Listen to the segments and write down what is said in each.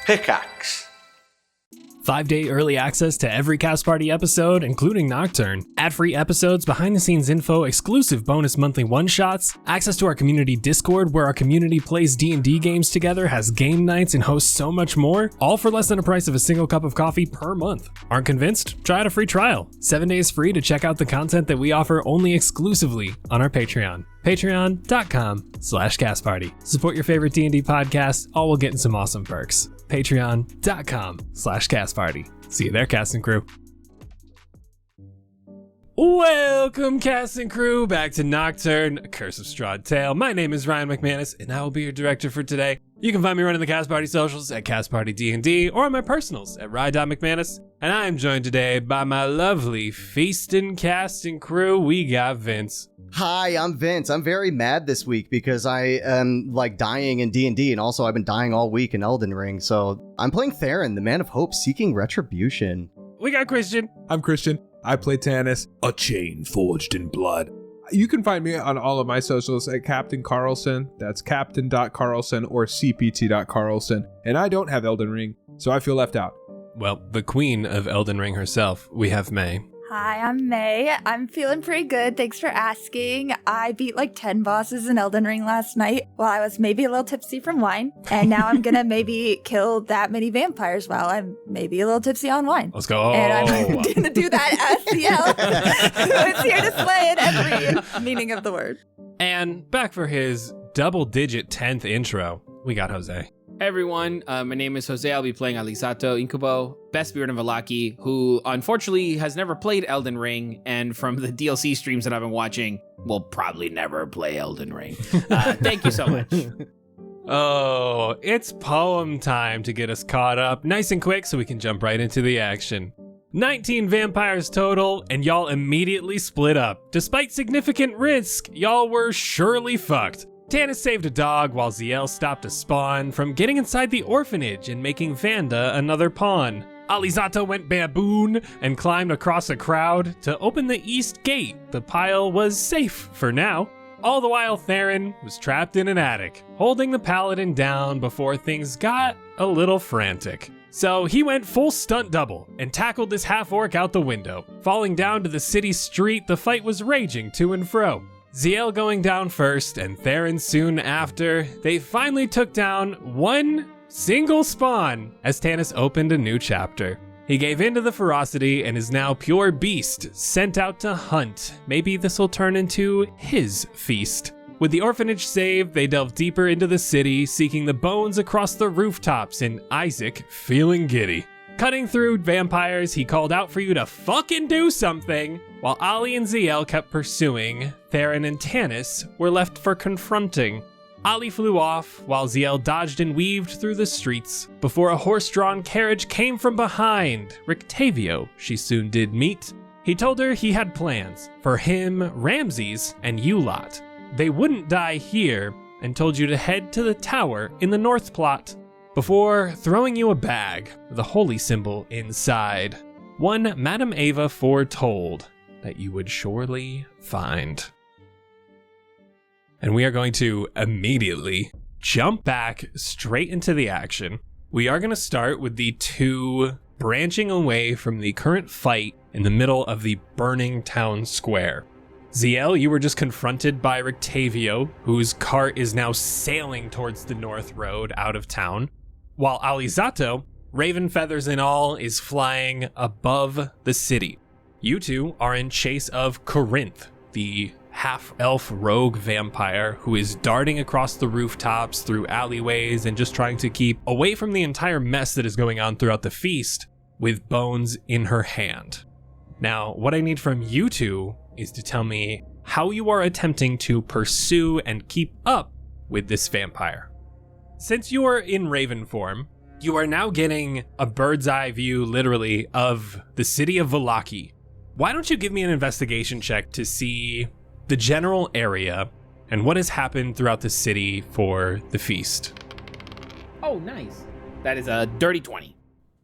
Pickaxe. 5-day early access to every Cast Party episode, including Nocturne, ad-free episodes, behind-the-scenes info, exclusive bonus monthly one-shots, access to our community Discord where our community plays D&D games together, has game nights, and hosts so much more, all for less than the price of a single cup of coffee per month. Aren't convinced? Try out a free trial. 7 days free to check out the content that we offer only exclusively on our Patreon. Patreon.com/castparty. Support your favorite D&D podcast, all while getting some awesome perks. Patreon.com/castparty. See you there, cast and crew. Welcome, cast and crew, back to Nocturne, A Curse of Strahd Tale. My name is Ryan McManus, and I will be your director for today. You can find me running the Cast Party socials at Cast Party D&D or on my personals at Rye.McManus. And I am joined today by my lovely feastin' cast and crew. We got Vince. Hi, I'm Vince. I'm very mad this week because I am dying in D&D, and also I've been dying all week in Elden Ring. So I'm playing Theren, the Man of Hope, seeking retribution. We got Christian. I'm Christian. I play Tannis, a chain forged in blood. You can find me on all of my socials at Captain Carlson. That's captain.carlson or cpt.carlson. And I don't have Elden Ring, so I feel left out. Well, the queen of Elden Ring herself, we have May. Hi, I'm May. I'm feeling pretty good. Thanks for asking. I beat 10 bosses in Elden Ring last night while I was maybe a little tipsy from wine. And now I'm gonna maybe kill that many vampires while I'm maybe a little tipsy on wine. Let's go. And I'm gonna do that as Zielle, who is here to slay in every meaning of the word. And back for his double-digit 10th intro, we got Jose. Hey everyone, my name is Jose. I'll be playing Alizzato Incubo, best spirit in Vallaki, who unfortunately has never played Elden Ring, and from the DLC streams that I've been watching, will probably never play Elden Ring. Thank you so much. Oh, it's poem time to get us caught up nice and quick so we can jump right into the action. 19 vampires total, and y'all immediately split up. Despite significant risk, y'all were surely fucked. Tannis saved a dog while Zielle stopped a spawn from getting inside the orphanage and making Vanda another pawn. Alizzato went baboon and climbed across a crowd to open the east gate. The pile was safe for now. All the while Theren was trapped in an attic, holding the paladin down before things got a little frantic. So he went full stunt double and tackled this half-orc out the window. Falling down to the city street, the fight was raging to and fro. Zielle going down first, and Theren soon after. They finally took down one single spawn as Tannis opened a new chapter. He gave in to the ferocity and is now pure beast, sent out to hunt. Maybe this will turn into his feast. With the orphanage saved, they delved deeper into the city, seeking the bones across the rooftops, and Isaac feeling giddy. Cutting through vampires, he called out for you to fucking do something. While Ali and Zielle kept pursuing, Theren and Tannis were left for confronting. Ali flew off, while Zielle dodged and weaved through the streets, before a horse-drawn carriage came from behind. Rictavio she soon did meet. He told her he had plans for him, Ramses, and you lot. They wouldn't die here, and told you to head to the tower in the North Plot, before throwing you a bag, the holy symbol inside. One Madame Ava foretold that you would surely find. And we are going to immediately jump back straight into the action. We are going to start with the two branching away from the current fight in the middle of the burning town square. Zielle, you were just confronted by Rictavio, whose cart is now sailing towards the North Road out of town, while Alizzato, raven feathers and all, is flying above the city. You two are in chase of Corinth, the half-elf rogue vampire who is darting across the rooftops through alleyways and just trying to keep away from the entire mess that is going on throughout the feast with bones in her hand. Now, what I need from you two is to tell me how you are attempting to pursue and keep up with this vampire. Since you are in raven form, you are now getting a bird's eye view, literally, of the city of Vallaki. Why don't you give me an investigation check to see the general area and what has happened throughout the city for the feast? Oh, nice. That is a dirty 20.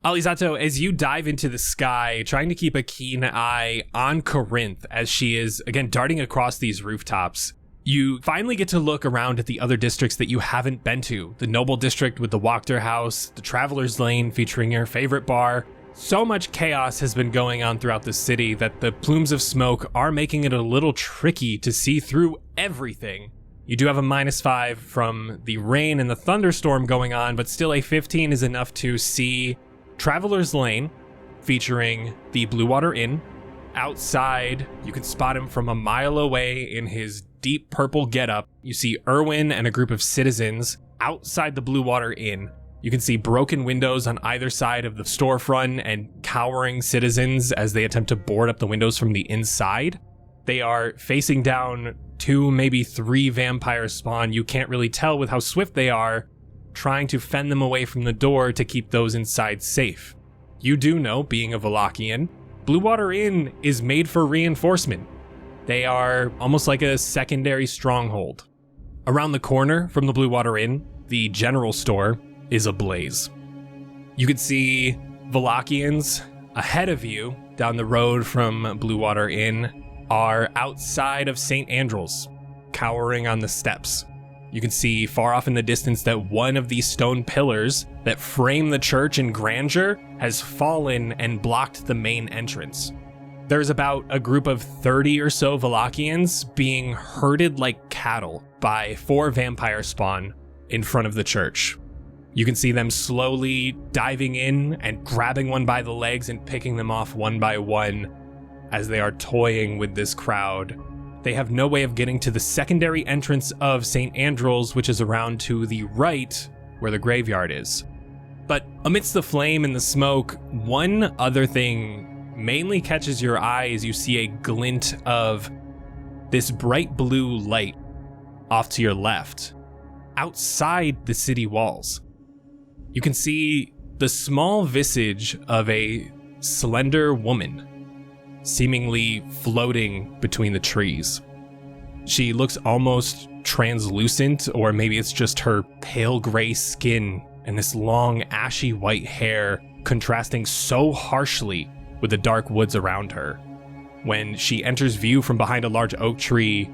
Alizzato, as you dive into the sky, trying to keep a keen eye on Corinth as she is, again, darting across these rooftops, You finally get to look around at the other districts that you haven't been to. The Noble District with the Wachter House, the Traveler's Lane featuring your favorite bar. So much chaos has been going on throughout the city that the plumes of smoke are making it a little tricky to see through everything. You do have a -5 from the rain and the thunderstorm going on, but still a 15 is enough to see Traveler's Lane featuring the Blue Water Inn. Outside, you can spot him from a mile away in his deep purple getup. You see Erwin and a group of citizens outside the Blue Water Inn. You can see broken windows on either side of the storefront and cowering citizens as they attempt to board up the windows from the inside. They are facing down 2, maybe 3 vampire spawn. You can't really tell with how swift they are, trying to fend them away from the door to keep those inside safe. You do know, being a Wallachian, Blue Water Inn is made for reinforcement. They are almost like a secondary stronghold. Around the corner from the Blue Water Inn, the general store is ablaze. You can see Wallachians ahead of you down the road from Blue Water Inn are outside of St. Andrew's, cowering on the steps. You can see far off in the distance that one of these stone pillars that frame the church in grandeur has fallen and blocked the main entrance. There's about a group of 30 or so Wallachians being herded like cattle by 4 vampire spawn in front of the church. You can see them slowly diving in and grabbing one by the legs and picking them off one by one as they are toying with this crowd. They have no way of getting to the secondary entrance of St. Andrew's, which is around to the right where the graveyard is. But amidst the flame and the smoke, one other thing mainly catches your eye as you see a glint of this bright blue light off to your left, outside the city walls. You can see the small visage of a slender woman, seemingly floating between the trees. She looks almost translucent, or maybe it's just her pale gray skin and this long ashy white hair contrasting so harshly with the dark woods around her. When she enters view from behind a large oak tree,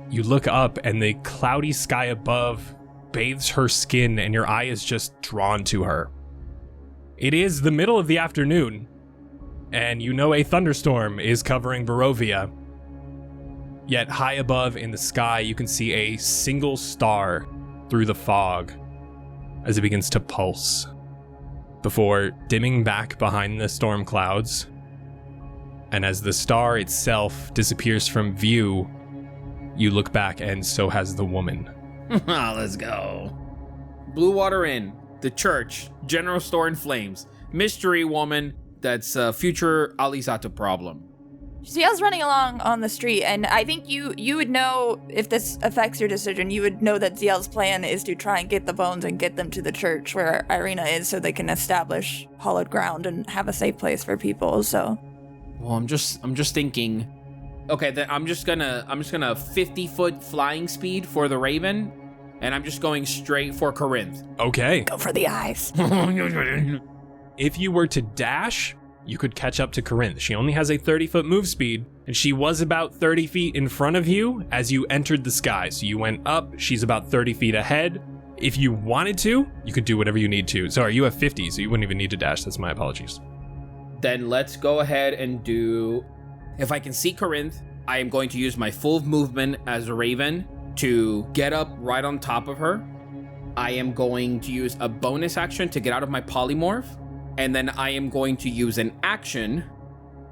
you look up and the cloudy sky above bathes her skin and your eye is just drawn to her. It is the middle of the afternoon, and you know a thunderstorm is covering Barovia. Yet high above in the sky, you can see a single star through the fog as it begins to pulse, before dimming back behind the storm clouds. And as the star itself disappears from view, you look back and so has the woman. Let's go. Blue Water Inn, the church, general store in flames, mystery woman that's a future Alizzato problem. Zielle's running along on the street, and I think you would know, if this affects your decision, you would know that Zielle's plan is to try and get the bones and get them to the church where Irina is, so they can establish hallowed ground and have a safe place for people. So, well, I'm just thinking. Okay, then I'm just gonna 50-foot flying speed for the Raven, and I'm just going straight for Corinth. Okay. Go for the eyes. If you were to dash, you could catch up to Corinth. She only has a 30-foot move speed, and she was about 30 feet in front of you as you entered the sky. So you went up, she's about 30 feet ahead. If you wanted to, you could do whatever you need to. Sorry, you have 50, so you wouldn't even need to dash. That's my apologies. Then let's go ahead and do... If I can see Corinth, I am going to use my full movement as a Raven to get up right on top of her. I am going to use a bonus action to get out of my polymorph. And then I am going to use an action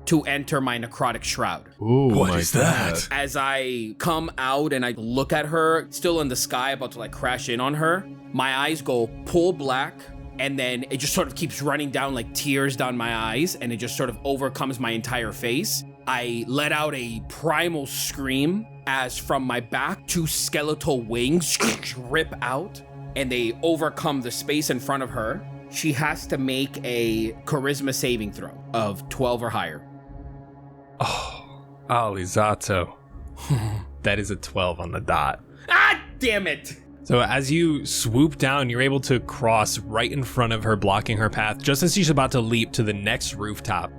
to enter my necrotic shroud. Ooh, what is that? As I come out and I look at her, still in the sky, about to like crash in on her, my eyes go full black, and then it just sort of keeps running down like tears down my eyes, and it just sort of overcomes my entire face. I let out a primal scream as from my back, 2 skeletal wings rip out, and they overcome the space in front of her. She has to make a charisma saving throw of 12 or higher. Oh, Alizzato. That is a 12 on the dot. Ah, damn it! So as you swoop down, you're able to cross right in front of her, blocking her path. Just as she's about to leap to the next rooftop,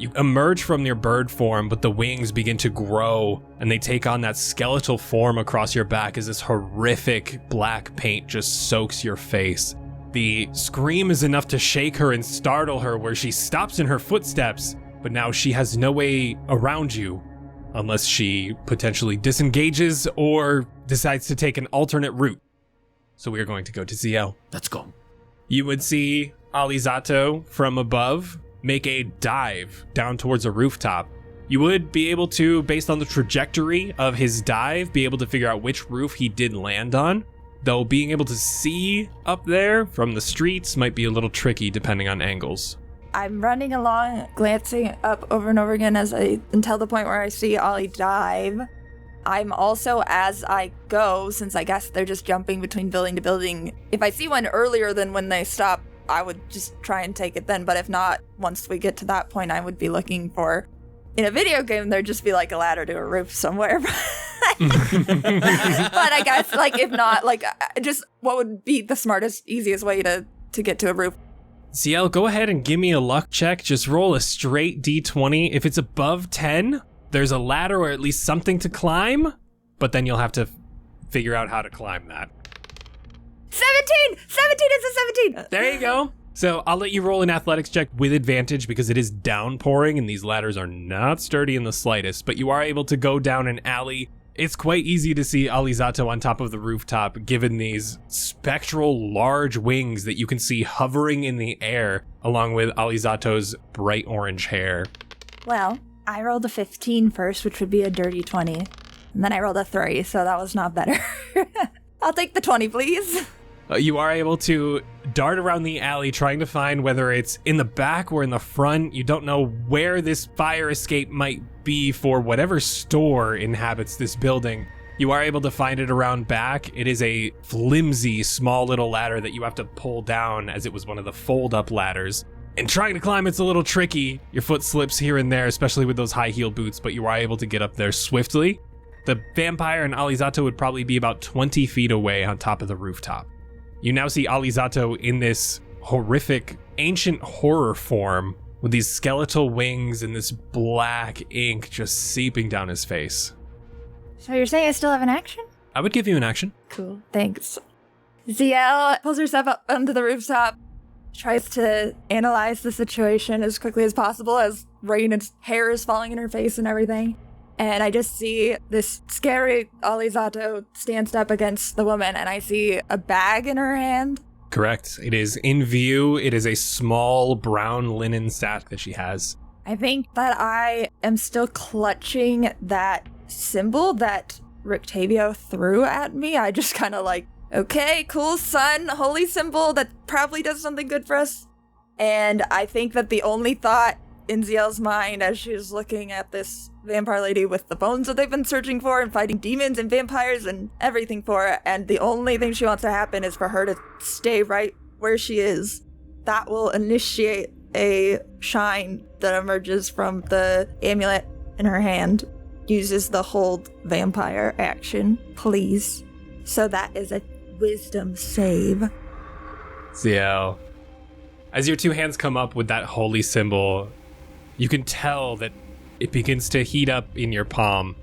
You emerge from your bird form, but the wings begin to grow and they take on that skeletal form across your back as this horrific black paint just soaks your face. The scream is enough to shake her and startle her, where she stops in her footsteps, but now she has no way around you unless she potentially disengages or decides to take an alternate route. So we are going to go to Zielle. Let's go. You would see Alizzato from above make a dive down towards a rooftop. You would be able to, based on the trajectory of his dive, be able to figure out which roof he did land on, though being able to see up there from the streets might be a little tricky depending on angles. I'm running along, glancing up over and over again until the point where I see Ollie dive. I'm also, as I go, since I guess they're just jumping between building to building, if I see one earlier than when they stop, I would just try and take it then. But if not, once we get to that point, I would be looking for, in a video game, there'd just be like a ladder to a roof somewhere. But I guess, like, if not, like, just what would be the smartest, easiest way to get to a roof? Zielle, go ahead and give me a luck check. Just roll a straight D20. If it's above 10, there's a ladder or at least something to climb, but then you'll have to figure out how to climb that. 17! 17 is a 17! There you go. So I'll let you roll an athletics check with advantage because it is downpouring and these ladders are not sturdy in the slightest, but you are able to go down an alley. It's quite easy to see Alizzato on top of the rooftop, given these spectral large wings that you can see hovering in the air, along with Alizzato's bright orange hair. Well, I rolled a 15 first, which would be a dirty 20. And then I rolled a 3, so that was not better. I'll take the 20, please. You are able to dart around the alley trying to find whether it's in the back or in the front. You don't know where this fire escape might be for whatever store inhabits this building. You are able to find it around back. It is a flimsy, small little ladder that you have to pull down, as it was one of the fold-up ladders. And trying to climb, it's a little tricky. Your foot slips here and there, especially with those high-heeled boots, but you are able to get up there swiftly. The vampire and Alizzato would probably be about 20 feet away on top of the rooftop. You now see Alizzato in this horrific, ancient horror form with these skeletal wings and this black ink just seeping down his face. So you're saying I still have an action? I would give you an action. Cool, thanks. Zielle pulls herself up onto the rooftop, tries to analyze the situation as quickly as possible as rain and hair is falling in her face and everything. And I just see this scary Alizzato stand up against the woman, and I see a bag in her hand. Correct. It is in view. It is a small brown linen sack that she has. I think that I am still clutching that symbol that Rictavio threw at me. I just kind of like, okay, cool, sun, holy symbol that probably does something good for us. And I think that the only thought in Zielle's mind as she's looking at this vampire lady with the bones that they've been searching for and fighting demons and vampires and everything for, and the only thing she wants to happen is for her to stay right where she is. That will initiate a shine that emerges from the amulet in her hand. Uses the hold vampire action, please. So that is a wisdom save. Zielle, as your two hands come up with that holy symbol, you can tell that it begins to heat up in your palm.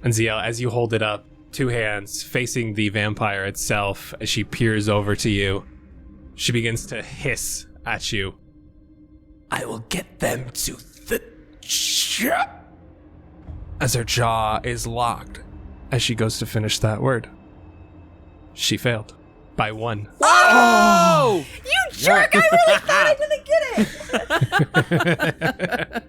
And Zielle, as you hold it up, two hands facing the vampire itself, as she peers over to you, she begins to hiss at you. I will get them to the jaw. As her jaw is locked, as she goes to finish that word. She failed by 1. Oh! You jerk! I really thought I didn't get it!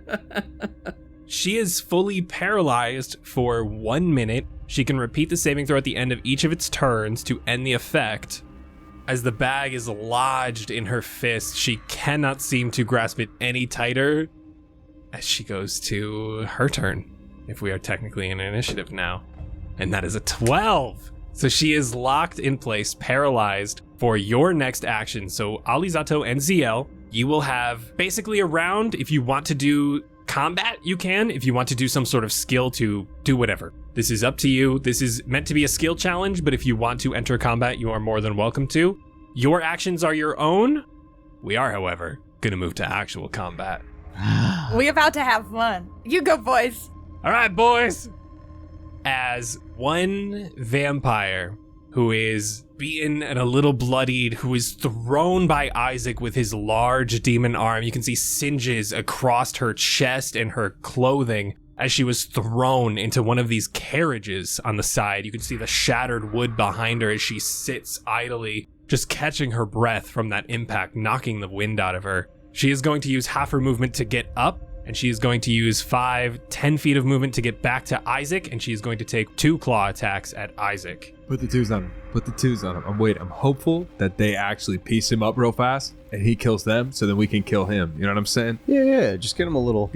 She is fully paralyzed for 1 minute. She can repeat the saving throw at the end of each of its turns to end the effect. As the bag is lodged in her fist, she cannot seem to grasp it any tighter as she goes to her turn, if we are technically in initiative now. And that is a 12. So she is locked in place, paralyzed for your next action. So Alizzato and Zielle, you will have basically a round. If you want to do combat, you can. If you want to do some sort of skill, to do whatever. This is up to you. This is meant to be a skill challenge, but if you want to enter combat, you are more than welcome to. Your actions are your own. We are, however, going to move to actual combat. We about to have fun. You go, boys. All right, boys. As one vampire who is beaten and a little bloodied, who is thrown by Isaac with his large demon arm, you can see singes across her chest and her clothing as she was thrown into one of these carriages on the side. You can see the shattered wood behind her as she sits idly, just catching her breath from that impact, knocking the wind out of her. She is going to use half her movement to get up, and she is going to use 10 feet of movement to get back to Isaac, and she is going to take 2 claw attacks at Isaac. Put the twos on him. Put the twos on him. I'm hopeful that they actually piece him up real fast and he kills them so then we can kill him. You know what I'm saying? Yeah. Just get him a little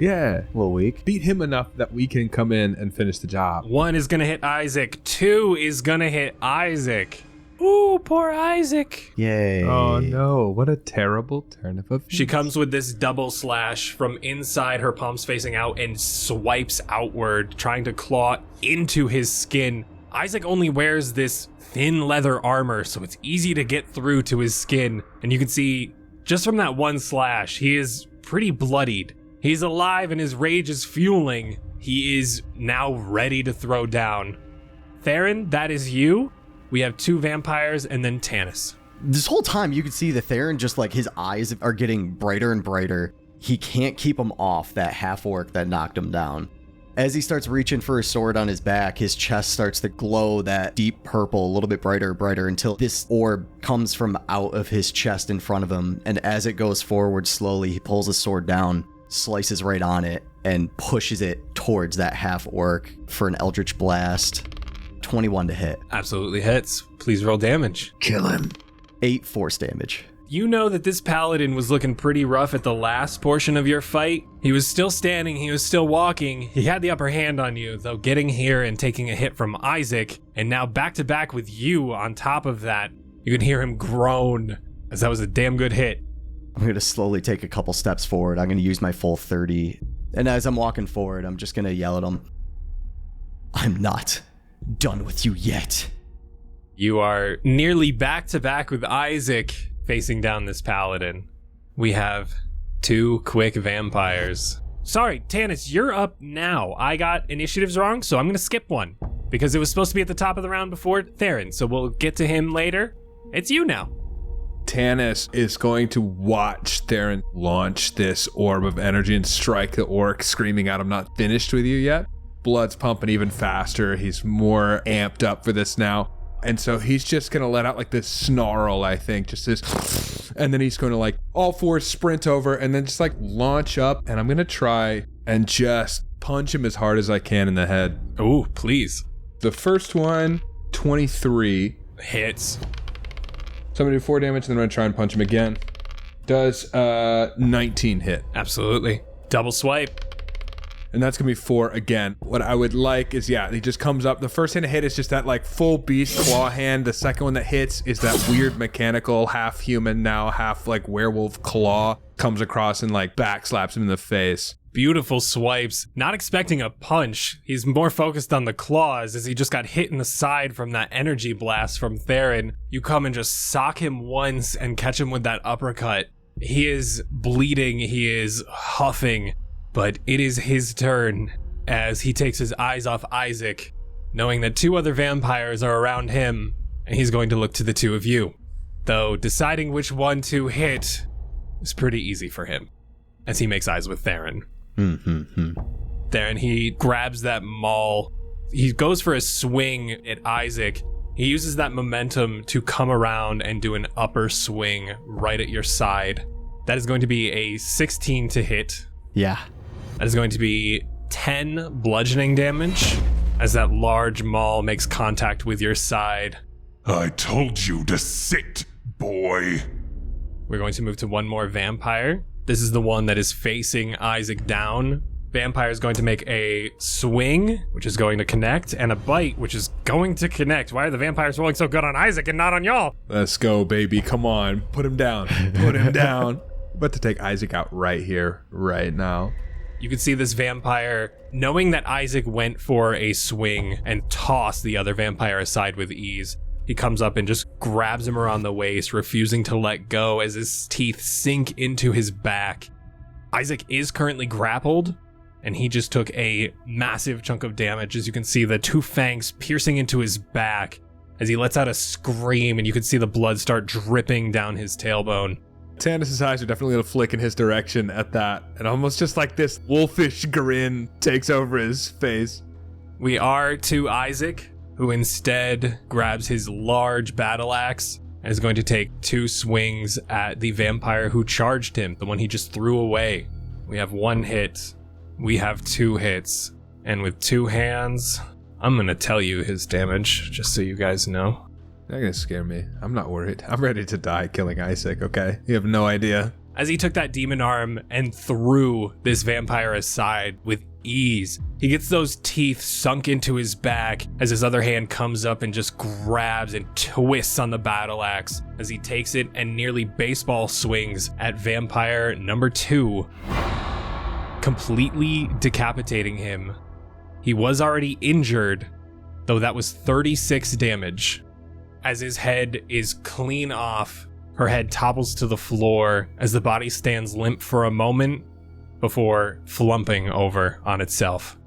weak. Beat him enough that we can come in and finish the job. 1 is going to hit Isaac. 2 is going to hit Isaac. Ooh, poor Isaac. Yay. Oh no, what a terrible turn of events. She comes with this double slash from inside, her palms facing out, and swipes outward, trying to claw into his skin. Isaac only wears this thin leather armor, so it's easy to get through to his skin. And you can see, just from that one slash, he is pretty bloodied. He's alive and his rage is fueling. He is now ready to throw down. Theren, that is you. We have 2 vampires and then Tannis. This whole time you can see the Theren just like his eyes are getting brighter and brighter. He can't keep him off that half orc that knocked him down. As he starts reaching for his sword on his back, his chest starts to glow that deep purple, a little bit brighter and brighter until this orb comes from out of his chest in front of him. And as it goes forward slowly, he pulls his sword down, slices right on it, and pushes it towards that half orc for an Eldritch Blast. 21 to hit. Absolutely hits. Please roll damage. Kill him. 8 force damage. You know that this paladin was looking pretty rough at the last portion of your fight. He was still standing, he was still walking. He had the upper hand on you, though getting here and taking a hit from Isaac, and now back to back with you on top of that, you can hear him groan, as that was a damn good hit. I'm going to slowly take a couple steps forward. I'm going to use my full 30. And as I'm walking forward, I'm just going to yell at him. I'm not done with you yet. You are nearly back to back with Isaac facing down this paladin. We have 2 quick vampires. Sorry, Tannis, you're up now. I got initiatives wrong, so I'm going to skip one because it was supposed to be at the top of the round before Theren, so we'll get to him later. It's you now. Tannis is going to watch Theren launch this orb of energy and strike the orc, screaming out, I'm not finished with you yet. Blood's pumping even faster. He's more amped up for this now. And so he's just going to let out like this snarl, I think, just this. And then he's going to like all 4 sprint over and then just like launch up. And I'm going to try and just punch him as hard as I can in the head. Ooh, please. The first one, 23. Hits. So I'm going to do 4 damage and then I'm going to try and punch him again. Does 19 hit. Absolutely. Double swipe. And that's going to be 4 again. What I would like is, he just comes up. The first hand to hit is just that like full beast claw hand. The second one that hits is that weird mechanical, half human now, half like werewolf claw. Comes across and like back slaps him in the face. Beautiful swipes. Not expecting a punch. He's more focused on the claws as he just got hit in the side from that energy blast from Theren. You come and just sock him once and catch him with that uppercut. He is bleeding. He is huffing. But it is his turn as he takes his eyes off Isaac, knowing that 2 other vampires are around him, and he's going to look to the 2 of you. Though deciding which one to hit is pretty easy for him, as he makes eyes with Theren. Theren, he grabs that maul. He goes for a swing at Isaac. He uses that momentum to come around and do an upper swing right at your side. That is going to be a 16 to hit. Yeah. That is going to be 10 bludgeoning damage as that large maul makes contact with your side. I told you to sit, boy. We're going to move to one more vampire. This is the one that is facing Isaac down. Vampire is going to make a swing, which is going to connect, and a bite, which is going to connect. Why are the vampires rolling so good on Isaac and not on y'all? Let's go, baby. Come on. Put him down. Put him down. About to take Isaac out right here, right now. You can see this vampire, knowing that Isaac went for a swing and tossed the other vampire aside with ease. He comes up and just grabs him around the waist, refusing to let go as his teeth sink into his back. Isaac is currently grappled, and he just took a massive chunk of damage. As you can see, the two fangs piercing into his back as he lets out a scream, and you can see the blood start dripping down his tailbone. Tannis' eyes are definitely gonna flick in his direction at that, and almost just like this wolfish grin takes over his face. We are to Isaac, who instead grabs his large battle axe and is going to take 2 swings at the vampire who charged him, the one he just threw away. We have 1 hit. We have 2 hits. And with 2 hands, I'm gonna tell you his damage, just so you guys know. You're not gonna scare me. I'm not worried. I'm ready to die killing Isaac, okay? You have no idea. As he took that demon arm and threw this vampire aside with ease, he gets those teeth sunk into his back as his other hand comes up and just grabs and twists on the battle axe as he takes it and nearly baseball swings at vampire number 2, completely decapitating him. He was already injured, though that was 36 damage. As his head is clean off, her head topples to the floor as the body stands limp for a moment before flumping over on itself.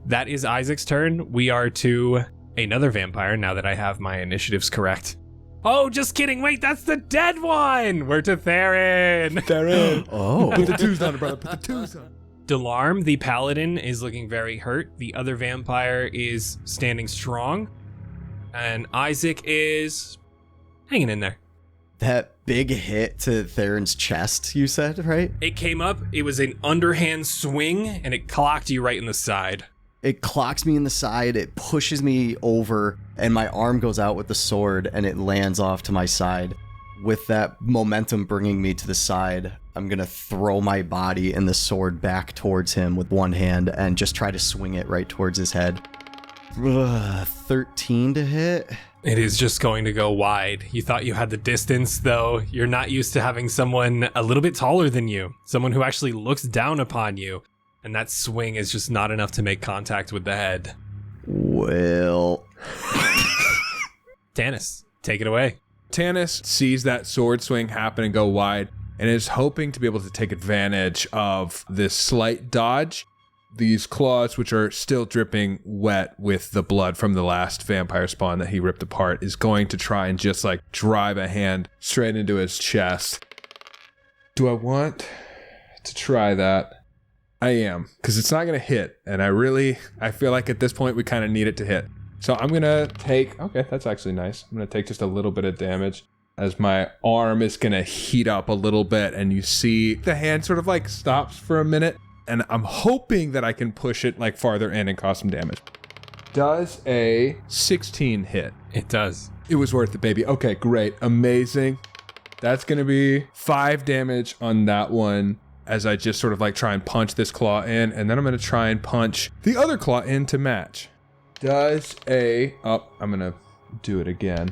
That is Isaac's turn. We are to another vampire now that I have my initiatives correct. Oh, just kidding. Wait, that's the dead one. We're to Theren. Theren. Oh. Put the 2s on, brother. Put the 2s on. Delarm, the paladin, is looking very hurt. The other vampire is standing strong. And Isaac is hanging in there. That big hit to Theron's chest, you said, right? It came up, it was an underhand swing, and it clocked you right in the side. It clocks me in the side, it pushes me over, and my arm goes out with the sword, and it lands off to my side. With that momentum bringing me to the side, I'm gonna throw my body and the sword back towards him with one hand and just try to swing it right towards his head. 13 to hit. It is just going to go wide. You thought you had the distance, though. You're not used to having someone a little bit taller than you, someone who actually looks down upon you, and that swing is just not enough to make contact with the head. Well... Tannis, take it away. Tannis sees that sword swing happen and go wide, and is hoping to be able to take advantage of this slight dodge. These claws, which are still dripping wet with the blood from the last vampire spawn that he ripped apart, is going to try and just like drive a hand straight into his chest. Do I want to try that? I am, because it's not going to hit, and I feel like at this point we kind of need it to hit. So I'm going to take, okay, that's actually nice. I'm going to take just a little bit of damage as my arm is going to heat up a little bit, and you see the hand sort of like stops for a minute. And I'm hoping that I can push it like farther in and cause some damage. Does a 16 hit? It does. It was worth it, baby. Okay, great. Amazing. That's going to be 5 damage on that one as I just sort of like try and punch this claw in. And then I'm going to try and punch the other claw in to match. Does a... Oh, I'm going to do it again.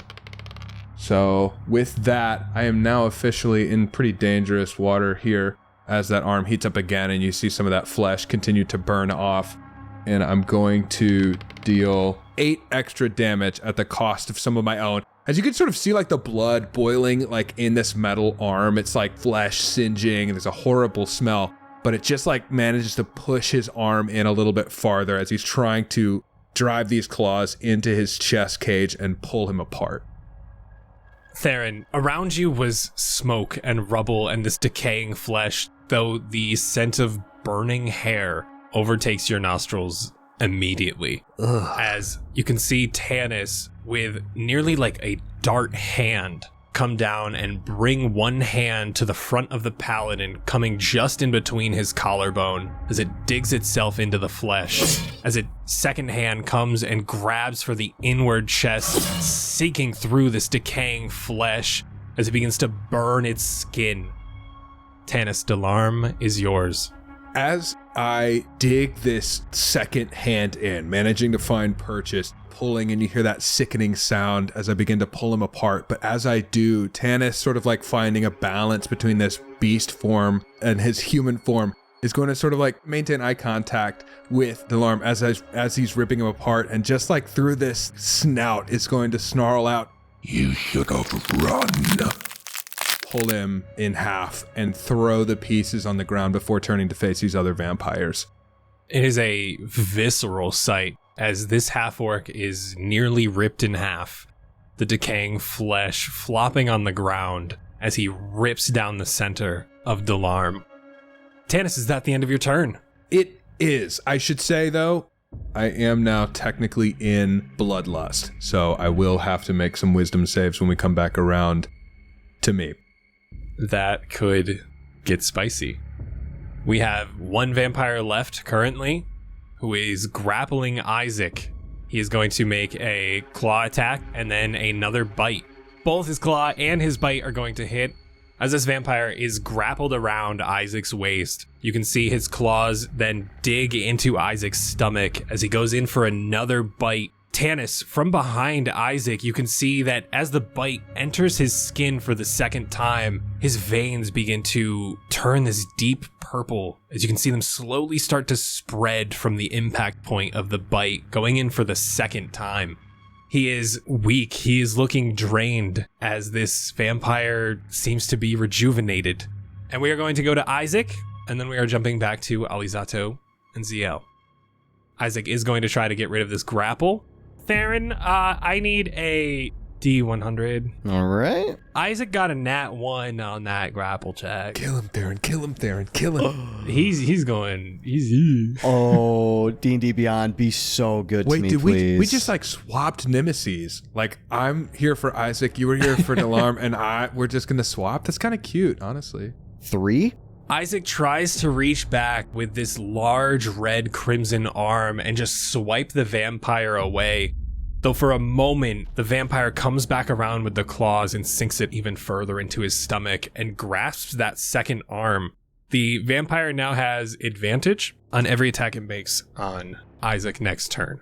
So with that, I am now officially in pretty dangerous water here. As that arm heats up again and you see some of that flesh continue to burn off. And I'm going to deal 8 extra damage at the cost of some of my own. As you can sort of see like the blood boiling like in this metal arm. It's like flesh singeing and there's a horrible smell. But it just like manages to push his arm in a little bit farther as he's trying to drive these claws into his chest cage and pull him apart. Theren, around you was smoke and rubble and this decaying flesh, though the scent of burning hair overtakes your nostrils immediately. Ugh. As you can see Tannis with nearly like a dart hand come down and bring one hand to the front of the paladin, coming just in between his collarbone as it digs itself into the flesh. As its second hand comes and grabs for the inward chest, seeking through this decaying flesh as it begins to burn its skin. Tannis, Delarm is yours. As I dig this second hand in, managing to find purchase, pulling, and you hear that sickening sound as I begin to pull him apart. But as I do, Tannis, sort of like finding a balance between this beast form and his human form, is going to sort of like maintain eye contact with Delarm as he's ripping him apart, and just like through this snout is going to snarl out, You should have run. pull him in half and throw the pieces on the ground before turning to face these other vampires. It is a visceral sight as this half-orc is nearly ripped in half, the decaying flesh flopping on the ground as he rips down the center of Delarm. Tannis, is that the end of your turn? It is. I should say, though, I am now technically in Bloodlust, so I will have to make some wisdom saves when we come back around to me. That could get spicy. We have one vampire left currently who is grappling Isaac. He is going to make a claw attack and then another bite. Both his claw and his bite are going to hit. As this vampire is grappled around Isaac's waist, you can see his claws then dig into Isaac's stomach as he goes in for another bite. Tannis, from behind Isaac, you can see that as the bite enters his skin for the second time, his veins begin to turn this deep purple as you can see them slowly start to spread from the impact point of the bite, going in for the second time. He is weak. He is looking drained as this vampire seems to be rejuvenated. And we are going to go to Isaac, and then we are jumping back to Alizzato and Zielle. Isaac is going to try to get rid of this grapple. Theren, I need a D100. All right. Isaac got a nat 1 on that grapple check. Kill him, Theren. Kill him, Theren. Kill him. He's going easy. Oh, D&D Beyond, be so good to me, Wait, please. we just like swapped nemesis. Like I'm here for Isaac, you were here for Delarm, and we're just gonna swap. That's kind of cute, honestly. 3? Isaac tries to reach back with this large red crimson arm and just swipe the vampire away. Though for a moment, the vampire comes back around with the claws and sinks it even further into his stomach and grasps that second arm. The vampire now has advantage on every attack it makes on Isaac next turn.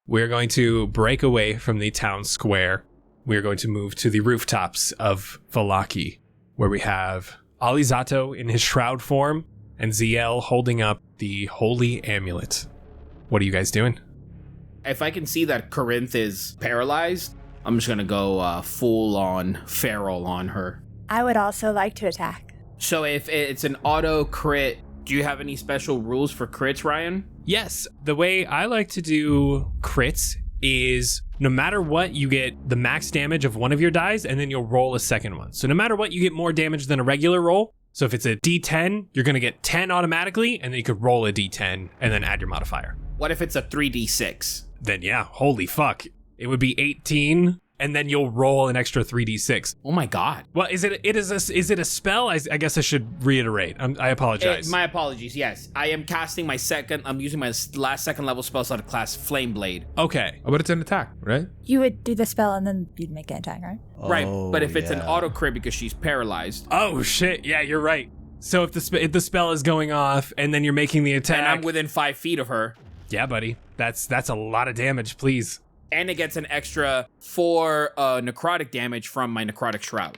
We're going to break away from the town square. We're going to move to the rooftops of Vallaki, where we have Alizzato in his shroud form and Zielle holding up the holy amulet. What are you guys doing? If I can see that Corinth is paralyzed, I'm just gonna go full on feral on her. I would also like to attack. So if it's an auto crit, do you have any special rules for crits, Ryan? Yes, the way I like to do crits is no matter what, you get the max damage of one of your dice and then you'll roll a second one. So no matter what, you get more damage than a regular roll. So if it's a D10, you're going to get 10 automatically, and then you could roll a D10 and then add your modifier. What if it's a 3d6? Then yeah, holy fuck. It would be 18, and then you'll roll an extra 3d6. Oh my god. Well, is it a spell? I guess I should reiterate. I apologize. My apologies, yes. I am casting I'm using my last second level spell slot class Flame Blade. Okay. Oh, but it's an attack, right? You would do the spell and then you'd make an attack, right? Right, but if it's an yeah. auto crit because she's paralyzed, Oh shit, yeah, you're right. So if the spell is going off and then you're making the attack. and I'm within 5 feet of her, Yeah, buddy. That's a lot of damage, please. and it gets an extra 4 necrotic damage from my necrotic shroud.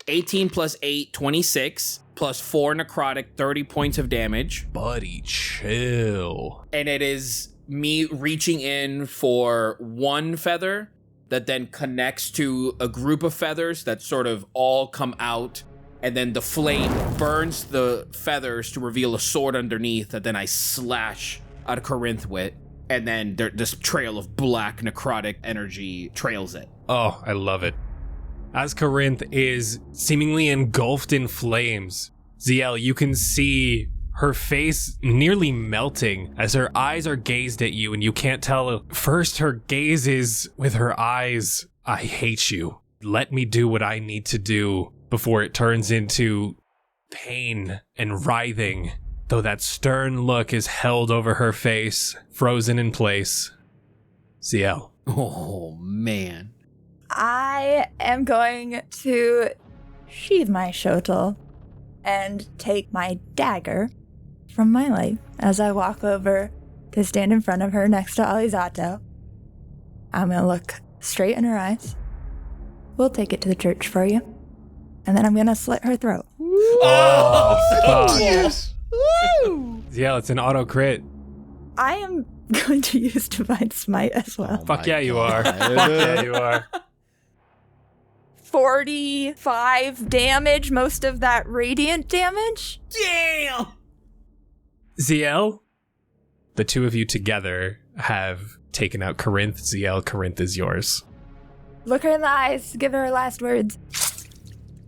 18 plus 8, 26, plus 4 necrotic, 30 points of damage. Buddy, chill. And it is me reaching in for one feather that then connects to a group of feathers that sort of all come out. And then the flame burns the feathers to reveal a sword underneath that then I slash out of Corinth with. And then this trail of black necrotic energy trails it. Oh, I love it. As Corinth is seemingly engulfed in flames, Zielle, you can see her face nearly melting as her eyes are gazed at you, and you can't tell. First, her gaze is with her eyes, I hate you. Let me do what I need to do, before it turns into pain and writhing, though that stern look is held over her face, frozen in place. Zielle. Oh, man. I am going to sheathe my shotel and take my dagger from my life as I walk over to stand in front of her next to Alizzato. I'm going to look straight in her eyes. We'll take it to the church for you. And then I'm going to slit her throat. Oh, fuck. Yes. Zielle, it's an auto crit. I am going to use Divine Smite as well. Fuck my yeah, you are. God. Fuck yeah, you are. 45 damage, most of that radiant damage. Damn! Zielle, the two of you together have taken out Corinth. Zielle, Corinth is yours. Look her in the eyes, give her her last words.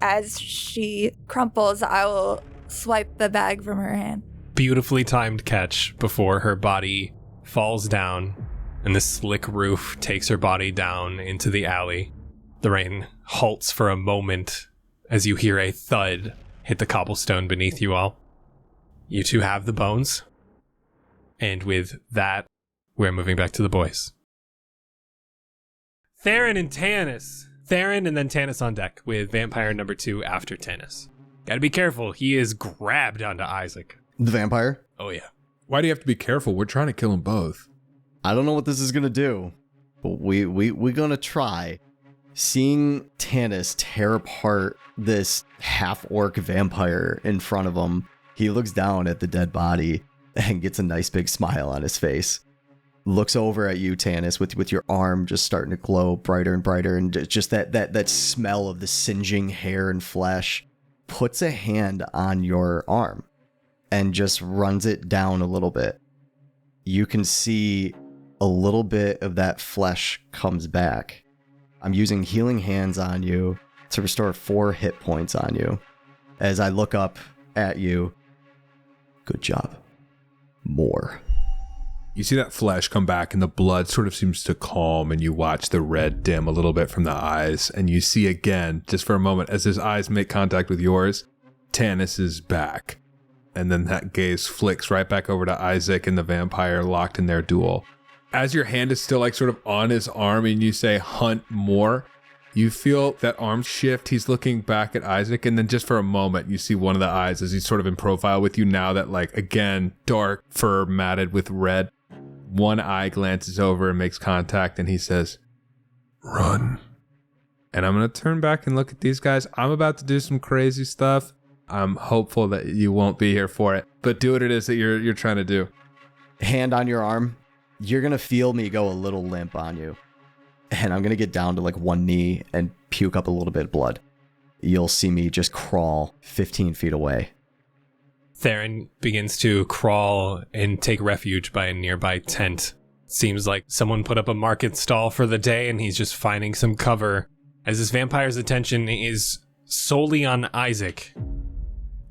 As she crumples, I will swipe the bag from her hand. Beautifully timed catch before her body falls down and the slick roof takes her body down into the alley. The rain halts for a moment as you hear a thud hit the cobblestone beneath you all. You two have the bones. And with that, we're moving back to the boys. Theren and Tannis. Theren and then Tannis on deck with vampire number 2 after Tannis. Gotta be careful. He is grabbed onto Isaac. The vampire? Oh, yeah. Why do you have to be careful? We're trying to kill them both. I don't know what this is gonna do, but we're gonna try. Seeing Tannis tear apart this half-orc vampire in front of him, he looks down at the dead body and gets a nice big smile on his face. Looks over at you, Tannis, with your arm just starting to glow brighter and brighter, and just that smell of the singeing hair and flesh. Puts a hand on your arm and just runs it down a little bit. You can see a little bit of that flesh comes back. I'm using healing hands on you to restore 4 hit points on you. As I look up at you, good job. More. You see that flesh come back and the blood sort of seems to calm, and you watch the red dim a little bit from the eyes, and you see again, just for a moment, as his eyes make contact with yours, Tannis is back. And then that gaze flicks right back over to Isaac and the vampire locked in their duel. As your hand is still like sort of on his arm and you say hunt more, you feel that arm shift. He's looking back at Isaac, and then just for a moment you see one of the eyes as he's sort of in profile with you now, that like again dark fur matted with red. One eye glances over and makes contact, and he says, Run. and I'm going to turn back and look at these guys. I'm about to do some crazy stuff. I'm hopeful that you won't be here for it, but do what it is that you're trying to do. Hand on your arm. You're going to feel me go a little limp on you. And I'm going to get down to like one knee and puke up a little bit of blood. You'll see me just crawl 15 feet away. Theren begins to crawl and take refuge by a nearby tent. Seems like someone put up a market stall for the day and he's just finding some cover as this vampire's attention is solely on Isaac.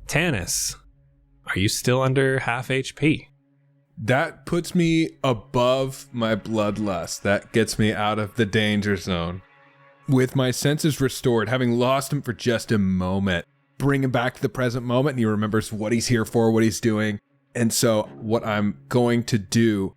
Tannis, are you still under half HP? That puts me above my bloodlust. That gets me out of the danger zone. With my senses restored, having lost him for just a moment, bring him back to the present moment, and he remembers what he's here for, what he's doing. And so what I'm going to do,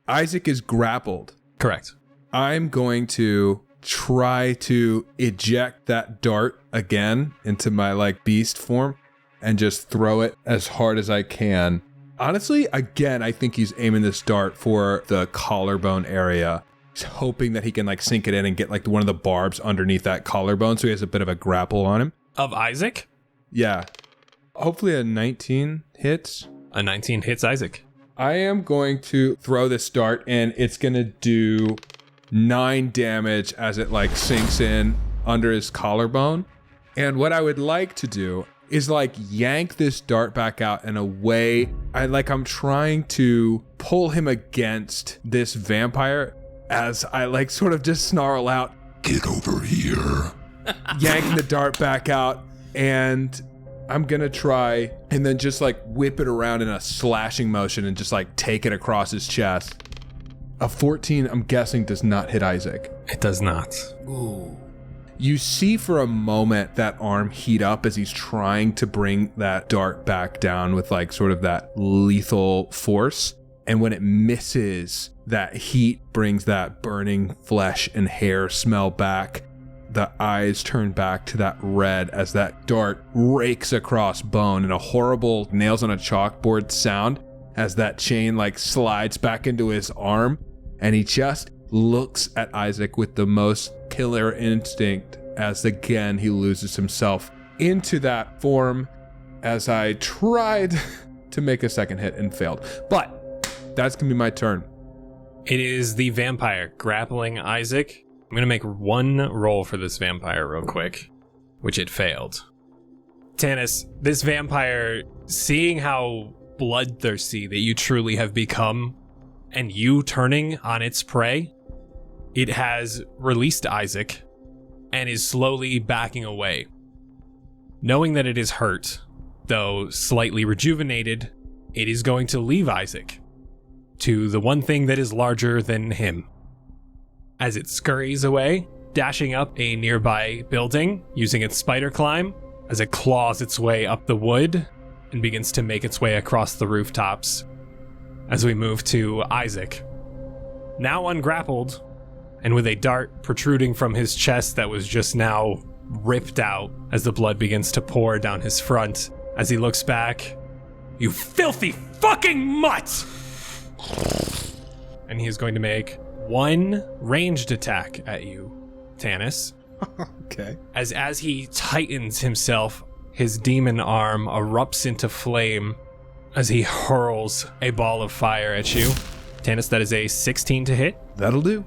Isaac is grappled. Correct. I'm going to try to eject that dart again into my like beast form and just throw it as hard as I can. Honestly, again, I think he's aiming this dart for the collarbone area. He's hoping that he can like sink it in and get like one of the barbs underneath that collarbone, so he has a bit of a grapple on him. Of Isaac? Yeah. Hopefully a 19 hits. A 19 hits Isaac. I am going to throw this dart, and it's going to do 9 damage as it like sinks in under his collarbone. And what I would like to do is like yank this dart back out in a way I'm trying to pull him against this vampire as I like sort of just snarl out, Get over here. yanking the dart back out, and I'm gonna try and then just like whip it around in a slashing motion and just like take it across his chest. A 14, I'm guessing, does not hit Isaac. It does not. Ooh. You see for a moment that arm heat up as he's trying to bring that dart back down with like sort of that lethal force. And when it misses, that heat brings that burning flesh and hair smell back. The eyes turn back to that red as that dart rakes across bone, and a horrible nails on a chalkboard sound as that chain like slides back into his arm. And he just looks at Isaac with the most killer instinct as again he loses himself into that form as I tried to make a second hit and failed. But that's gonna be my turn. It is the vampire grappling Isaac. I'm going to make one roll for this vampire real quick, which it failed. Tannis, this vampire, seeing how bloodthirsty that you truly have become, and you turning on its prey, it has released Isaac and is slowly backing away. Knowing that it is hurt, though slightly rejuvenated, it is going to leave Isaac to the one thing that is larger than him. As it scurries away, dashing up a nearby building, using its spider climb, as it claws its way up the wood and begins to make its way across the rooftops. As we move to Isaac, now ungrappled, and with a dart protruding from his chest that was just now ripped out as the blood begins to pour down his front. As he looks back, "You filthy fucking mutt!" And he is going to make one ranged attack at you, Tannis. Okay. As he tightens himself, his demon arm erupts into flame as he hurls a ball of fire at you. Tannis, that is a 16 to hit. That'll do.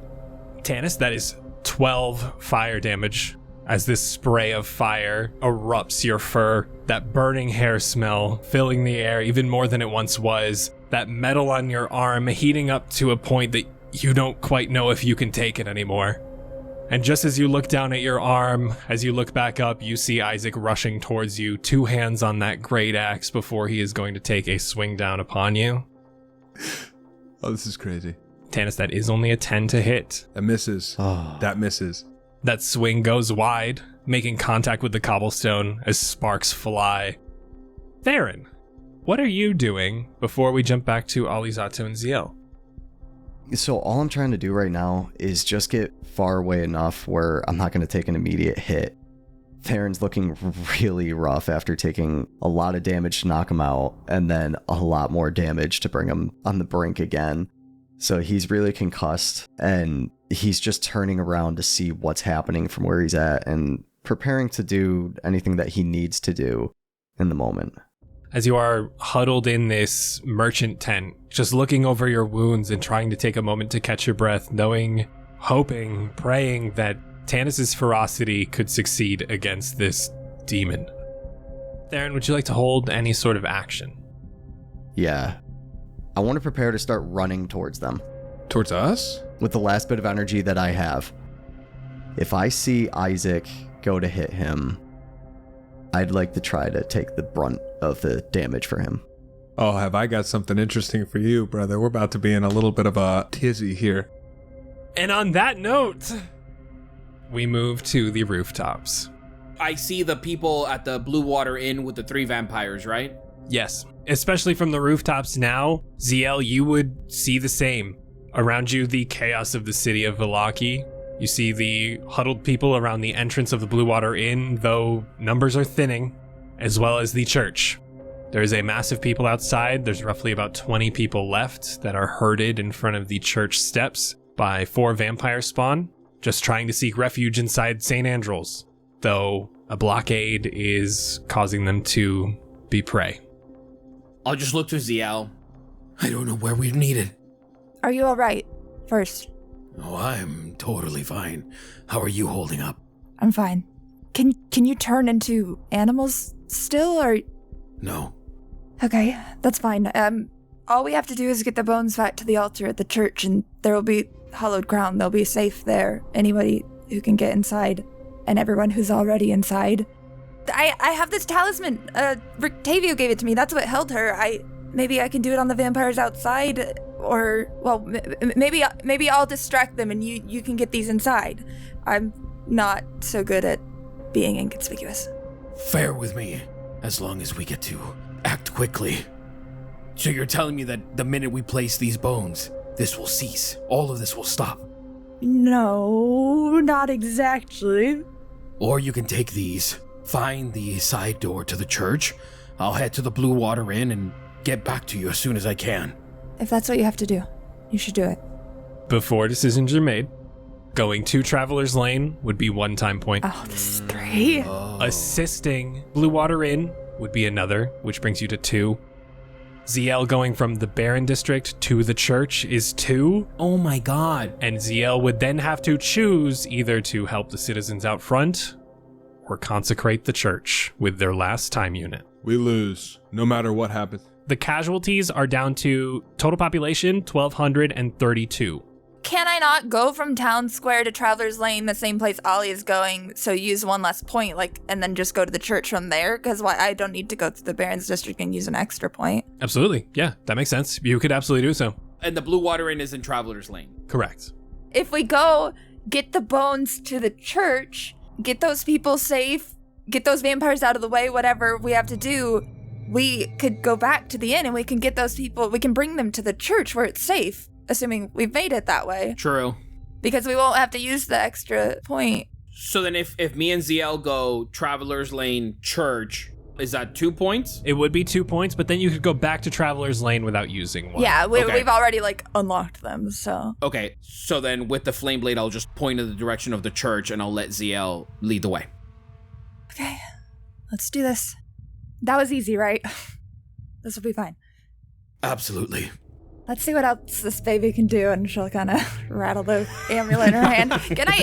Tannis, that is 12 fire damage as this spray of fire erupts your fur, that burning hair smell filling the air even more than it once was, that metal on your arm heating up to a point that you don't quite know if you can take it anymore. And just as you look down at your arm, as you look back up, you see Isaac rushing towards you, 2 hands on that great axe before he is going to take a swing down upon you. Oh, this is crazy. Tannis, that is only a 10 to hit. That misses. Oh. That misses. That swing goes wide, making contact with the cobblestone as sparks fly. Theren, what are you doing before we jump back to Alizzato and Zielle? So all I'm trying to do right now is just get far away enough where I'm not going to take an immediate hit. Theron's looking really rough after taking a lot of damage to knock him out, and then a lot more damage to bring him on the brink again. So he's really concussed, and he's just turning around to see what's happening from where he's at and preparing to do anything that he needs to do in the moment. As you are huddled in this merchant tent, just looking over your wounds and trying to take a moment to catch your breath, knowing, hoping, praying that Tannis' ferocity could succeed against this demon. Theren, would you like to hold any sort of action? Yeah. I want to prepare to start running towards them. Towards us? With the last bit of energy that I have. If I see Isaac go to hit him, I'd like to try to take the brunt of the damage for him. Oh, have I got something interesting for you, brother. We're about to be in a little bit of a tizzy here. And on that note, we move to the rooftops. I see the people at the Blue Water Inn with the 3 vampires, right? Yes, especially from the rooftops now, Zielle, you would see the same. Around you, the chaos of the city of Vallaki. You see the huddled people around the entrance of the Blue Water Inn, though numbers are thinning, as well as the church. There is a mass of people outside. There's roughly about 20 people left that are herded in front of the church steps by 4 vampire spawn, just trying to seek refuge inside St. Andrew's, though a blockade is causing them to be prey. I'll just look to Zielle. I don't know where we're needed. Are you all right? First. Oh, I'm totally fine. How are you holding up? I'm fine. Can you turn into animals still, or? No. Okay, that's fine. All we have to do is get the bones back to the altar at the church, and there will be hallowed ground. They'll be safe there. Anybody who can get inside, and everyone who's already inside. I have this talisman. Rictavio gave it to me. That's what held her. Maybe I can do it on the vampires outside, or, well, maybe I'll distract them and you can get these inside. I'm not so good at being inconspicuous. Fair with me, as long as we get to act quickly. So you're telling me that the minute we place these bones, this will cease? All of this will stop? No, not exactly. Or you can take these, find the side door to the church. I'll head to the Blue Water Inn and get back to you as soon as I can. If that's what you have to do, you should do it. Before decisions are made, going to Traveler's Lane would be 1 time point. Oh, this is 3. Assisting Blue Water Inn would be another, which brings you to 2. Zielle going from the Baron district to the church is 2. Oh my god. And Zielle would then have to choose either to help the citizens out front or consecrate the church with their last time unit. We lose, no matter what happens. The casualties are down to total population 1,232. Can I not go from Town Square to Traveler's Lane, the same place Ollie is going, so use one less point, and then just go to the church from there? Because I don't need to go to the Baron's District and use an extra point. Absolutely. Yeah, that makes sense. You could absolutely do so. And the Blue Water Inn is in Traveler's Lane. Correct. If we go get the bones to the church, get those people safe, get those vampires out of the way, whatever we have to do, we could go back to the inn and we can get those people, we can bring them to the church where it's safe. Assuming we've made it that way. True. Because we won't have to use the extra point. So then if me and Zielle go Traveler's Lane Church, is that 2 points? It would be 2 points, but then you could go back to Traveler's Lane without using one. Yeah, Okay. we've already unlocked them, so. Okay, so then with the Flame Blade, I'll just point in the direction of the church and I'll let Zielle lead the way. Okay, let's do this. That was easy, right? This will be fine. Absolutely. Let's see what else this baby can do, and she'll kind of rattle the amulet in her hand.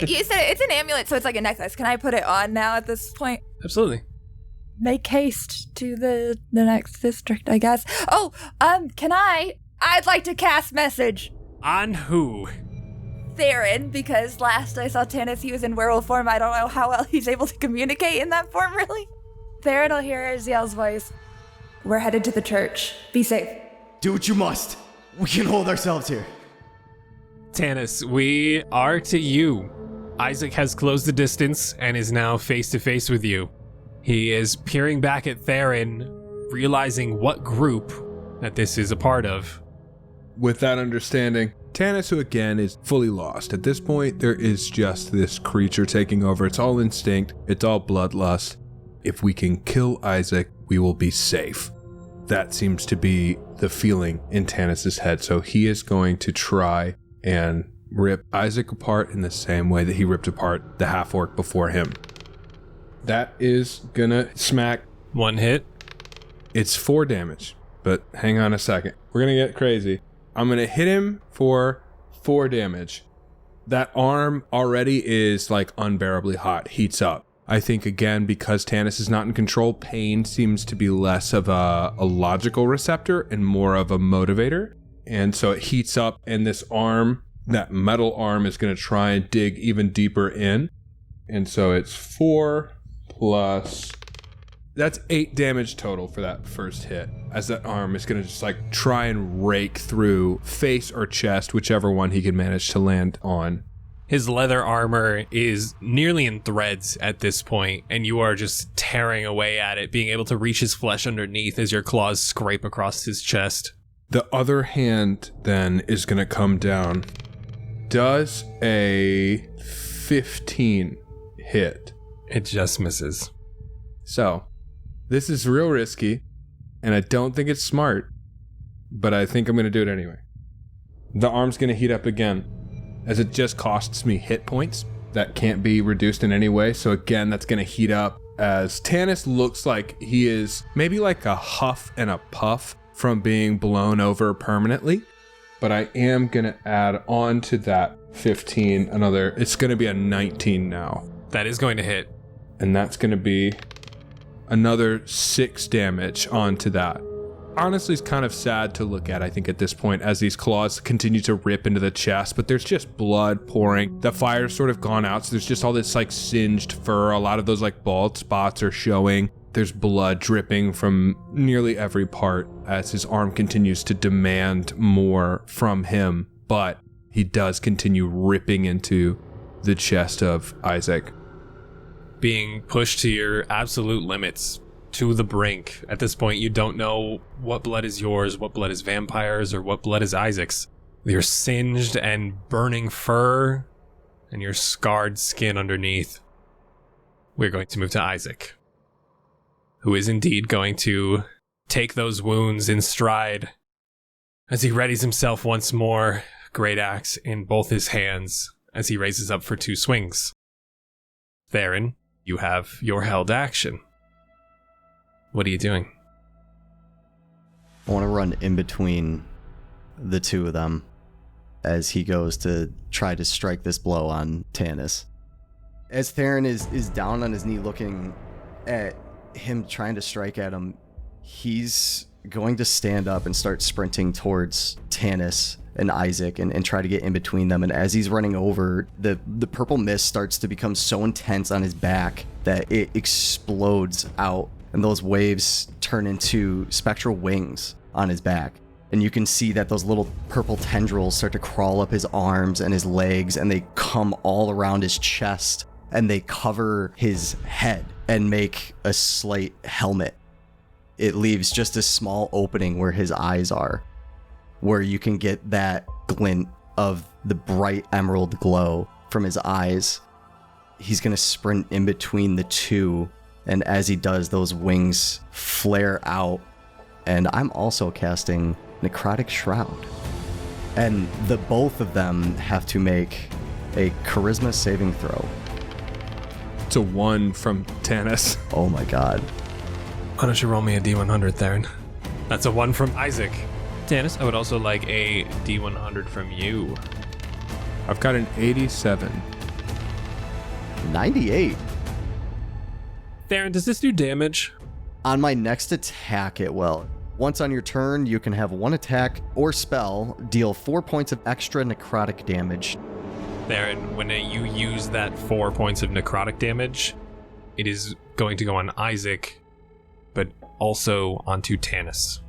You said it's an amulet, so it's like a necklace. Can I put it on now at this point? Absolutely. Make haste to the next district, I guess. Oh, I'd like to cast message. On who? Theren, because last I saw Tannis, he was in werewolf form. I don't know how well he's able to communicate in that form, really. Theren will hear Zielle's voice. We're headed to the church. Be safe. Do what you must. We can hold ourselves here. Tannis, we are to you. Isaac has closed the distance and is now face to face with you. He is peering back at Theren, realizing what group that this is a part of. With that understanding, Tannis, who again is fully lost. At this point, there is just this creature taking over. It's all instinct. It's all bloodlust. If we can kill Isaac, we will be safe. That seems to be the feeling in Tannis's head. So he is going to try and rip Isaac apart in the same way that he ripped apart the half-orc before him. That is gonna smack. 1 hit. It's 4 damage, but hang on a second. We're gonna get crazy. I'm gonna hit him for 4 damage. That arm already is unbearably hot, heats up. I think, again, because Tannis is not in control, pain seems to be less of a logical receptor and more of a motivator. And so it heats up, and this arm, that metal arm, is going to try and dig even deeper in. And so it's 4 plus... That's 8 damage total for that first hit, as that arm is going to just try and rake through face or chest, whichever one he can manage to land on. His leather armor is nearly in threads at this point, and you are just tearing away at it, being able to reach his flesh underneath as your claws scrape across his chest. The other hand then is going to come down. Does a 15 hit? It just misses. So, this is real risky, and I don't think it's smart, but I think I'm going to do it anyway. The arm's going to heat up again, as it just costs me hit points that can't be reduced in any way. So again, that's going to heat up as Tannis looks like he is maybe like a huff and a puff from being blown over permanently. But I am going to add on to that 15 another, it's going to be a 19 now. That is going to hit. And that's going to be another 6 damage onto that. Honestly, it's kind of sad to look at, I think, at this point, as these claws continue to rip into the chest, but there's just blood pouring. The fire's sort of gone out, so there's just all this singed fur. A lot of those bald spots are showing. There's blood dripping from nearly every part as his arm continues to demand more from him, but he does continue ripping into the chest of Isaac. Being pushed to your absolute limits, to the brink. At this point, you don't know what blood is yours, what blood is vampires, or what blood is Isaac's. Your singed and burning fur, and your scarred skin underneath. We're going to move to Isaac, who is indeed going to take those wounds in stride as he readies himself once more, great axe in both his hands, as he raises up for 2 swings. Theren, you have your held action. What are you doing? I want to run in between the two of them as he goes to try to strike this blow on Tannis. As Theren is down on his knee looking at him trying to strike at him, he's going to stand up and start sprinting towards Tannis and Isaac and try to get in between them. And as he's running over, the purple mist starts to become so intense on his back that it explodes out, and those waves turn into spectral wings on his back. And you can see that those little purple tendrils start to crawl up his arms and his legs, and they come all around his chest, and they cover his head and make a slight helmet. It leaves just a small opening where his eyes are, where you can get that glint of the bright emerald glow from his eyes. He's going to sprint in between the two, and as he does, those wings flare out. And I'm also casting Necrotic Shroud. And the both of them have to make a charisma saving throw. It's a 1 from Tannis. Oh my god. Why don't you roll me a D100, Theren? That's a 1 from Isaac. Tannis, I would also like a D100 from you. I've got an 87. 98. Theren, does this do damage? On my next attack, it will. Once on your turn, you can have one attack or spell deal 4 points of extra necrotic damage. Theren, when you use that 4 points of necrotic damage, it is going to go on Isaac, but also onto Tannis.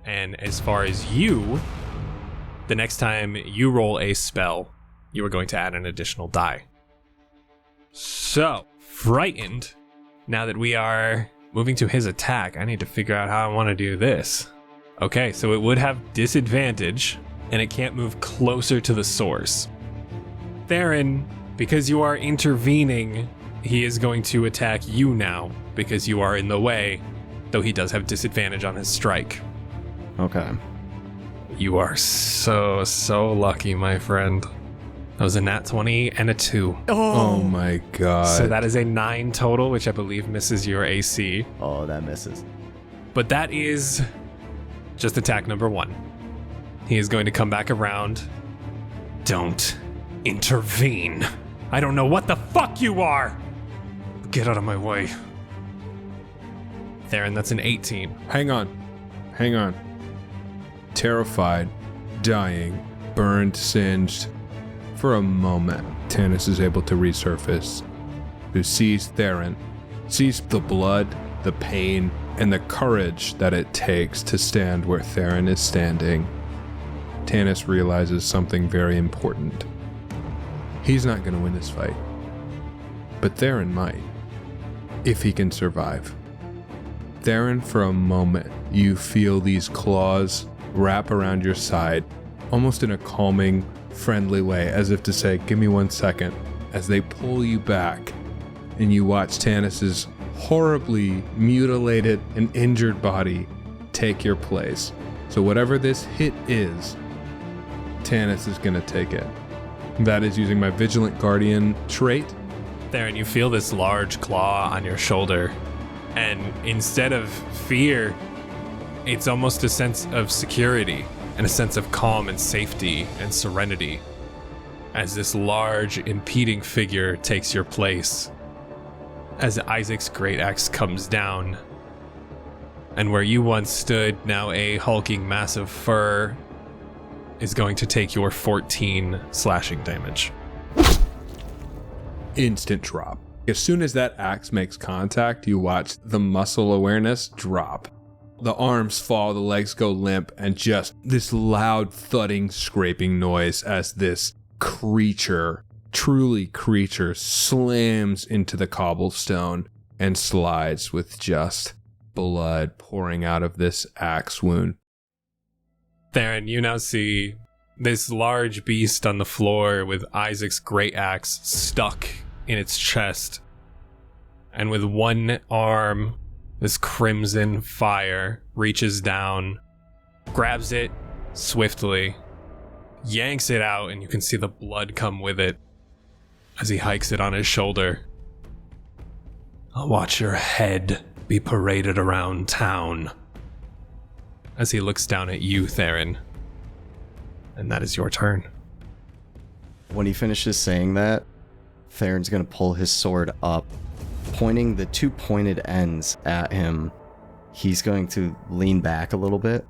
And as far as you, the next time you roll a spell, you are going to add an additional die. So, frightened, now that we are moving to his attack, I need to figure out how I want to do this. Okay, so it would have disadvantage, and it can't move closer to the source. Theren, because you are intervening, he is going to attack you now, because you are in the way, though he does have disadvantage on his strike. Okay. You are so lucky, my friend. That was a nat 20 and a 2. Oh my god. So that is a 9 total, which I believe misses your AC. Oh, that misses. But that is just attack number 1. He is going to come back around. Don't intervene. I don't know what the fuck you are. Get out of my way. Theren, that's an 18. Hang on. Terrified, dying, burned, singed. For a moment, Tannis is able to resurface, who sees Theren, sees the blood, the pain, and the courage that it takes to stand where Theren is standing. Tannis realizes something very important. He's not going to win this fight, but Theren might, if he can survive. Theren, for a moment, you feel these claws wrap around your side, almost in a calming, friendly way, as if to say, give me 1 second, as they pull you back, and you watch Tannis's horribly mutilated and injured body take your place. So whatever this hit is, Tannis is going to take it. That is using my Vigilant Guardian trait. Theren, you feel this large claw on your shoulder, and instead of fear, it's almost a sense of security and a sense of calm and safety and serenity as this large impeding figure takes your place. As Isaac's great axe comes down, and where you once stood, now a hulking mass of fur is going to take your 14 slashing damage. Instant drop. As soon as that axe makes contact, you watch the muscle awareness drop. The arms fall, the legs go limp, and just this loud thudding, scraping noise as this creature, truly creature, slams into the cobblestone and slides with just blood pouring out of this axe wound. Theren, you now see this large beast on the floor with Isaac's great axe stuck in its chest. And with one arm, this crimson fire reaches down, grabs it swiftly, yanks it out, and you can see the blood come with it as he hikes it on his shoulder. I'll watch your head be paraded around town as he looks down at you, Theren. And that is your turn. When he finishes saying that, Theron's going to pull his sword up, pointing the 2 pointed ends at him. He's going to lean back a little bit.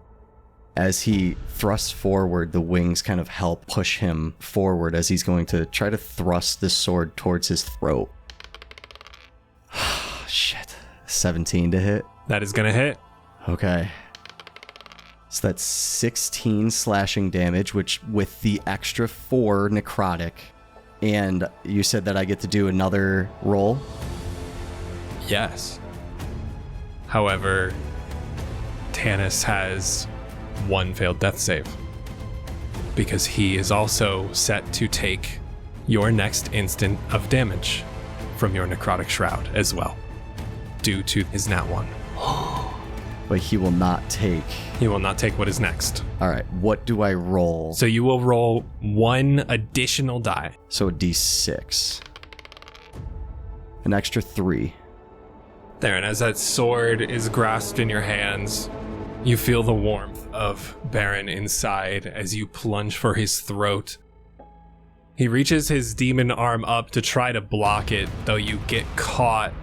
As he thrusts forward, the wings kind of help push him forward as he's going to try to thrust the sword towards his throat. Shit. 17 to hit. That is going to hit. Okay. So that's 16 slashing damage, which with the extra 4 necrotic. And you said that I get to do another roll? Yes. However, Tannis has 1 failed death save. Because he is also set to take your next instant of damage from your necrotic shroud as well, due to his nat 1. But he will not take... He will not take what is next. Alright, what do I roll? So you will roll 1 additional die. So a d6. An extra 3. There, and as that sword is grasped in your hands, you feel the warmth of Baron inside as you plunge for his throat. He reaches his demon arm up to try to block it, though you get caught,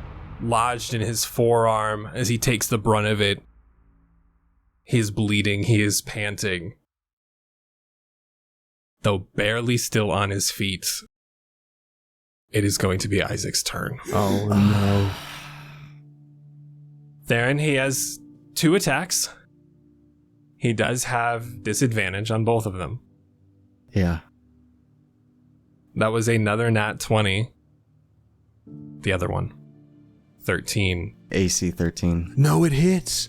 lodged in his forearm as he takes the brunt of it. He is bleeding, he is panting. Though barely still on his feet, it is going to be Isaac's turn. Oh no. Theren, he has 2 attacks. He does have disadvantage on both of them. Yeah. That was another nat 20. The other one. 13. AC 13. No, it hits.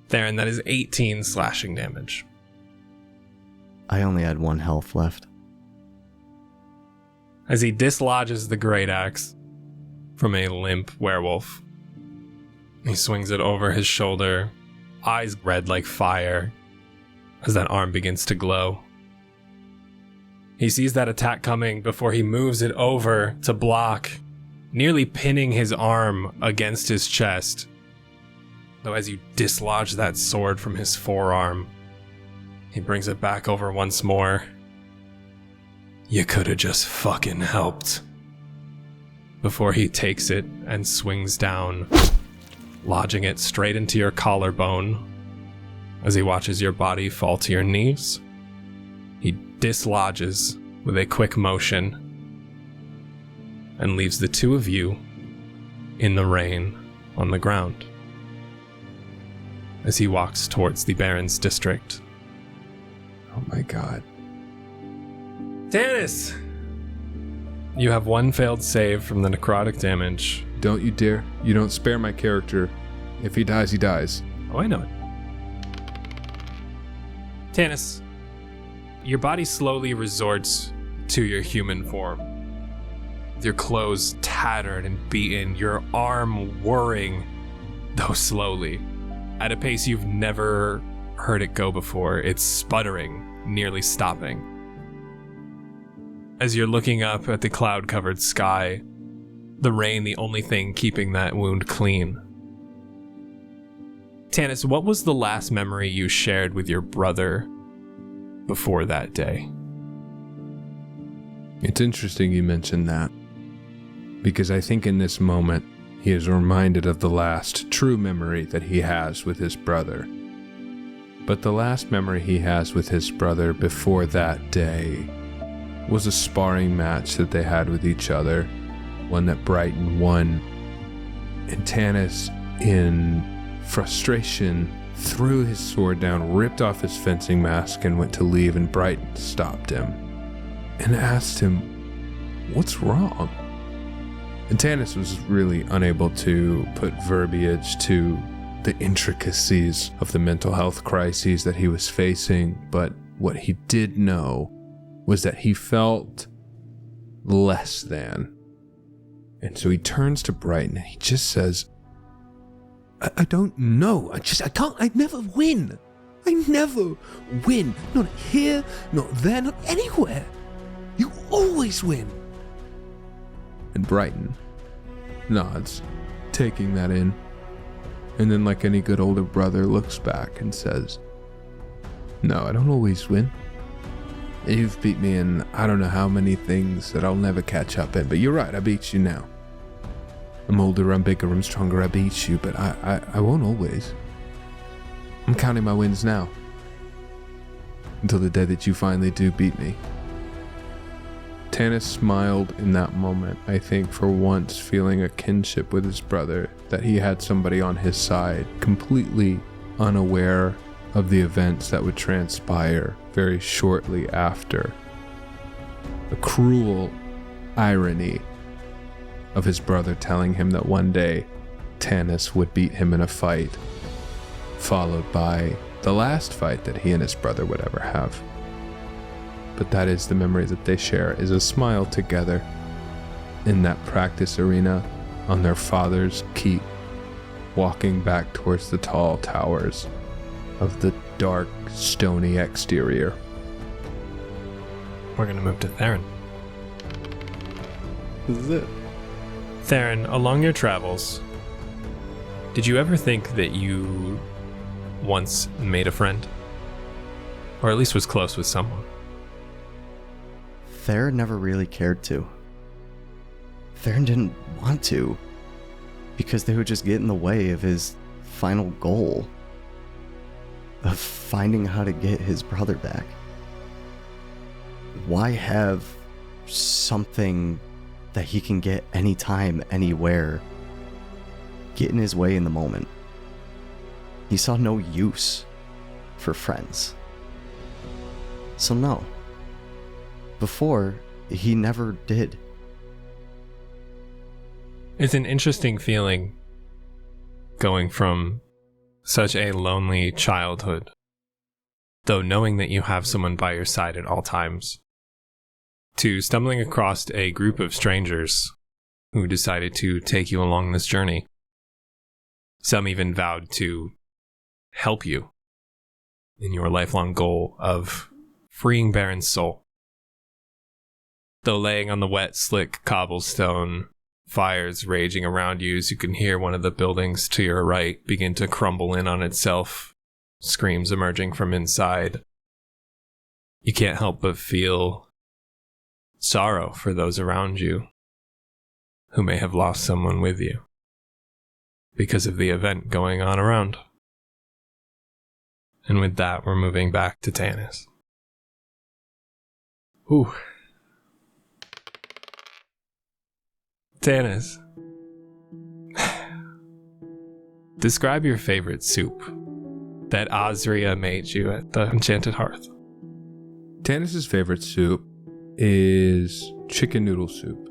Theren, that is 18 slashing damage. I only had 1 health left. As he dislodges the great axe from a limp werewolf, he swings it over his shoulder, eyes red like fire, as that arm begins to glow. He sees that attack coming before he moves it over to block, nearly pinning his arm against his chest. Though as you dislodge that sword from his forearm, he brings it back over once more. You could have just fucking helped. Before he takes it and swings down, lodging it straight into your collarbone. As he watches your body fall to your knees, he dislodges with a quick motion and leaves the 2 of you in the rain on the ground as he walks towards the Baron's district. Oh my god. Tannis! You have 1 failed save from the necrotic damage. Don't you dare. You don't spare my character. If he dies, he dies. Oh, I know it. Tannis, your body slowly resorts to your human form. Your clothes tattered and beaten, your arm whirring, though slowly, at a pace you've never heard it go before. It's sputtering, nearly stopping. As you're looking up at the cloud-covered sky, the rain the only thing keeping that wound clean. Tannis, what was the last memory you shared with your brother before that day? It's interesting you mentioned that, because I think in this moment, he is reminded of the last true memory that he has with his brother. But the last memory he has with his brother before that day was a sparring match that they had with each other, one that Brighton won. And Tannis, in frustration, threw his sword down, ripped off his fencing mask, and went to leave, and Brighton stopped him and asked him, "What's wrong?" And Tannis was really unable to put verbiage to the intricacies of the mental health crises that he was facing, but what he did know was that he felt less than. And so he turns to Brighton and he just says, I don't know. I never win. I never win. Not here, not there, not anywhere. You always win. And Brighton nods, taking that in. And then, like any good older brother, looks back and says, "No, I don't always win. You've beat me in I don't know how many things that I'll never catch up in, but you're right, I beat you now. I'm older, I'm bigger, I'm stronger, I beat you, but I won't always. I'm counting my wins now. Until the day that you finally do beat me." Tannis smiled in that moment, I think for once feeling a kinship with his brother, that he had somebody on his side, completely unaware of the events that would transpire very shortly after. The cruel irony of his brother telling him that one day Tannis would beat him in a fight, followed by the last fight that he and his brother would ever have. But that is the memory that they share, is a smile together in that practice arena on their father's keep, walking back towards the tall towers of the dark, stony exterior. We're gonna move to Theren. This is it. Theren, along your travels, did you ever think that you once made a friend? Or at least was close with someone? Theren never really cared to. Theren didn't want to, because they would just get in the way of his final goal of finding how to get his brother back. Why have something that he can get anytime, anywhere, get in his way in the moment? He saw no use for friends. So no. Before, he never did. It's an interesting feeling going from such a lonely childhood, though knowing that you have someone by your side at all times, to stumbling across a group of strangers who decided to take you along this journey. Some even vowed to help you in your lifelong goal of freeing Baron's soul. Though laying on the wet, slick cobblestone, fires raging around you as you can hear one of the buildings to your right begin to crumble in on itself, screams emerging from inside. You can't help but feel sorrow for those around you who may have lost someone with you because of the event going on around. And with that, we're moving back to Tannis. Ooh. Tannis. Describe your favorite soup that Azria made you at the Enchanted Hearth. Tannis's favorite soup is chicken noodle soup.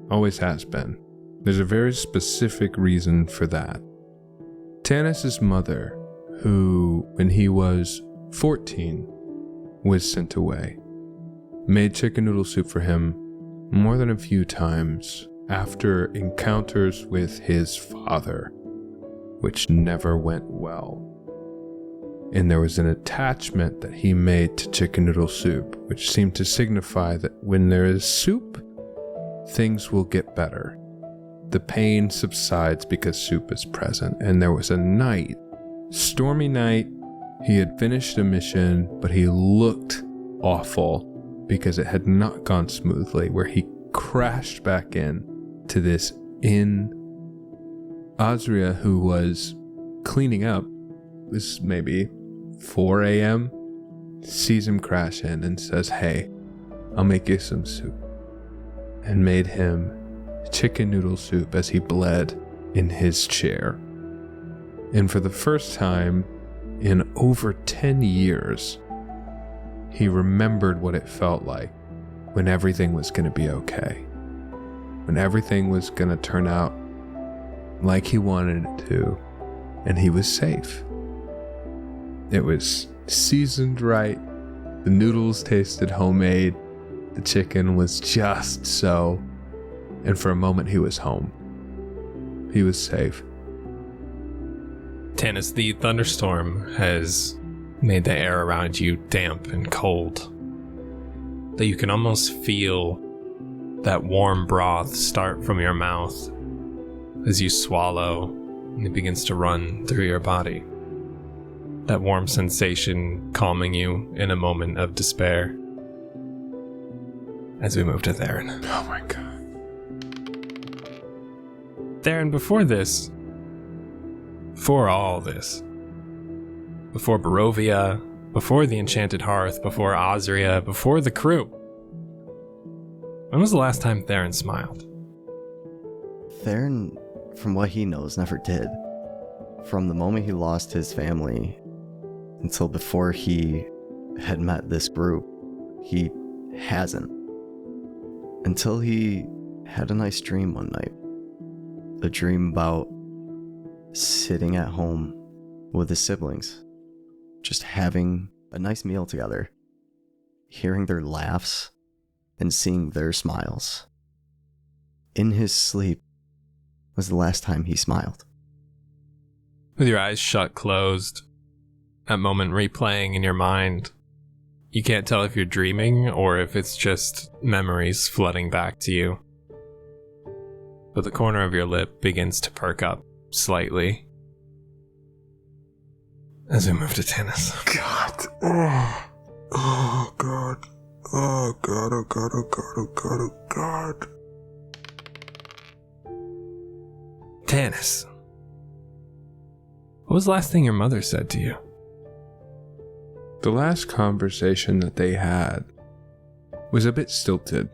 Always has been. There's a very specific reason for that. Tannis's mother, who, when he was 14, was sent away, made chicken noodle soup for him more than a few times after encounters with his father, which never went well. And there was an attachment that he made to chicken noodle soup, which seemed to signify that when there is soup, things will get better. The pain subsides because soup is present. And there was a night, stormy night, he had finished a mission, but he looked awful because it had not gone smoothly, where he crashed back in to this inn. Azria, who was cleaning up, was maybe 4 a.m., sees him crash in and says, "Hey, I'll make you some soup," and made him chicken noodle soup as he bled in his chair. And for the first time in over 10 years, he remembered what it felt like when everything was going to be okay, when everything was going to turn out like he wanted it to, and he was safe. It was seasoned right, the noodles tasted homemade, the chicken was just so, and for a moment he was home. He was safe. Tannis, the thunderstorm has made the air around you damp and cold, that you can almost feel that warm broth start from your mouth as you swallow and it begins to run through your body. That warm sensation calming you in a moment of despair. As we move to Theren. Oh my god. Theren, before this, before all this, before Barovia, before the Enchanted Hearth, before Osria, before the crew, when was the last time Theren smiled? Theren, from what he knows, never did. From the moment he lost his family until before he had met this group, he hasn't. Until he had a nice dream one night. A dream about sitting at home with his siblings, just having a nice meal together, hearing their laughs and seeing their smiles. In his sleep was the last time he smiled. With your eyes shut closed, that moment replaying in your mind, you can't tell if you're dreaming or if it's just memories flooding back to you. But the corner of your lip begins to perk up slightly as we move to Tannis. God. Oh god. Oh god, oh god, oh god, oh god, oh god. Tannis, what was the last thing your mother said to you? The last conversation that they had was a bit stilted.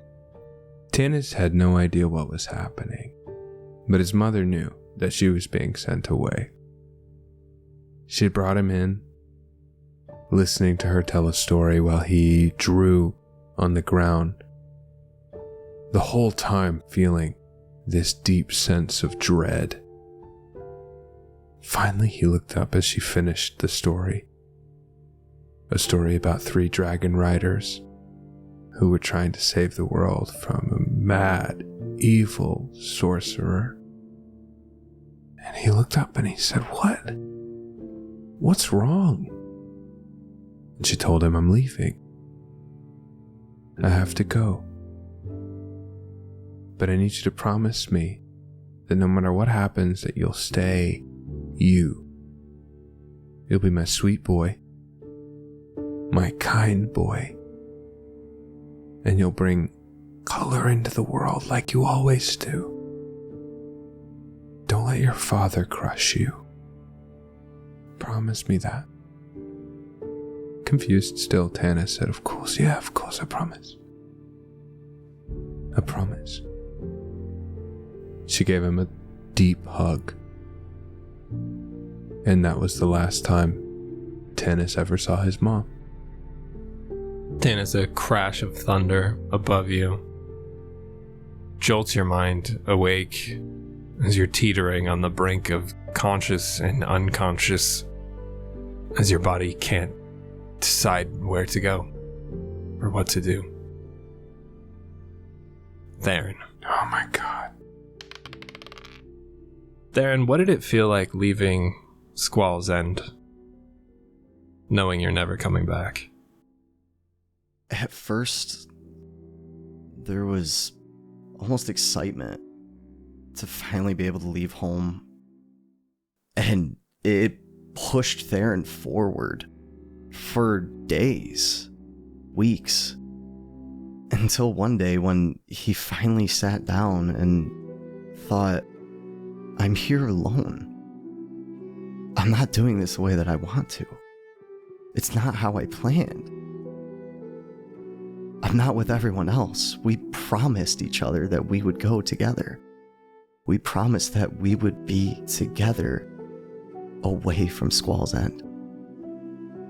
Tannis had no idea what was happening, but his mother knew that she was being sent away. She had brought him in, listening to her tell a story while he drew on the ground, the whole time feeling this deep sense of dread. Finally, he looked up as she finished the story. A story about 3 dragon riders who were trying to save the world from a mad, evil sorcerer. And he looked up and he said, "What? What's wrong?" And she told him, "I'm leaving. I have to go. But I need you to promise me that no matter what happens, that you'll stay you. You'll be my sweet boy, my kind boy, and you'll bring color into the world like you always do. Don't let your father crush you. Promise me that." Confused still, Tannis said, "Of course, yeah, of course, I promise. I promise." She gave him a deep hug. And that was the last time Tannis ever saw his mom. Tannis, a crash of thunder above you jolts your mind awake as you're teetering on the brink of conscious and unconscious, as your body can't decide where to go or what to do. Theren. Oh my god. Theren, what did it feel like leaving Squall's End, knowing you're never coming back? At first, there was almost excitement to finally be able to leave home. And it pushed Theren forward for days, weeks, until one day when he finally sat down and thought, "I'm here alone. I'm not doing this the way that I want to. It's not how I planned. I'm not with everyone else. We promised each other that we would go together. We promised that we would be together away from Squall's End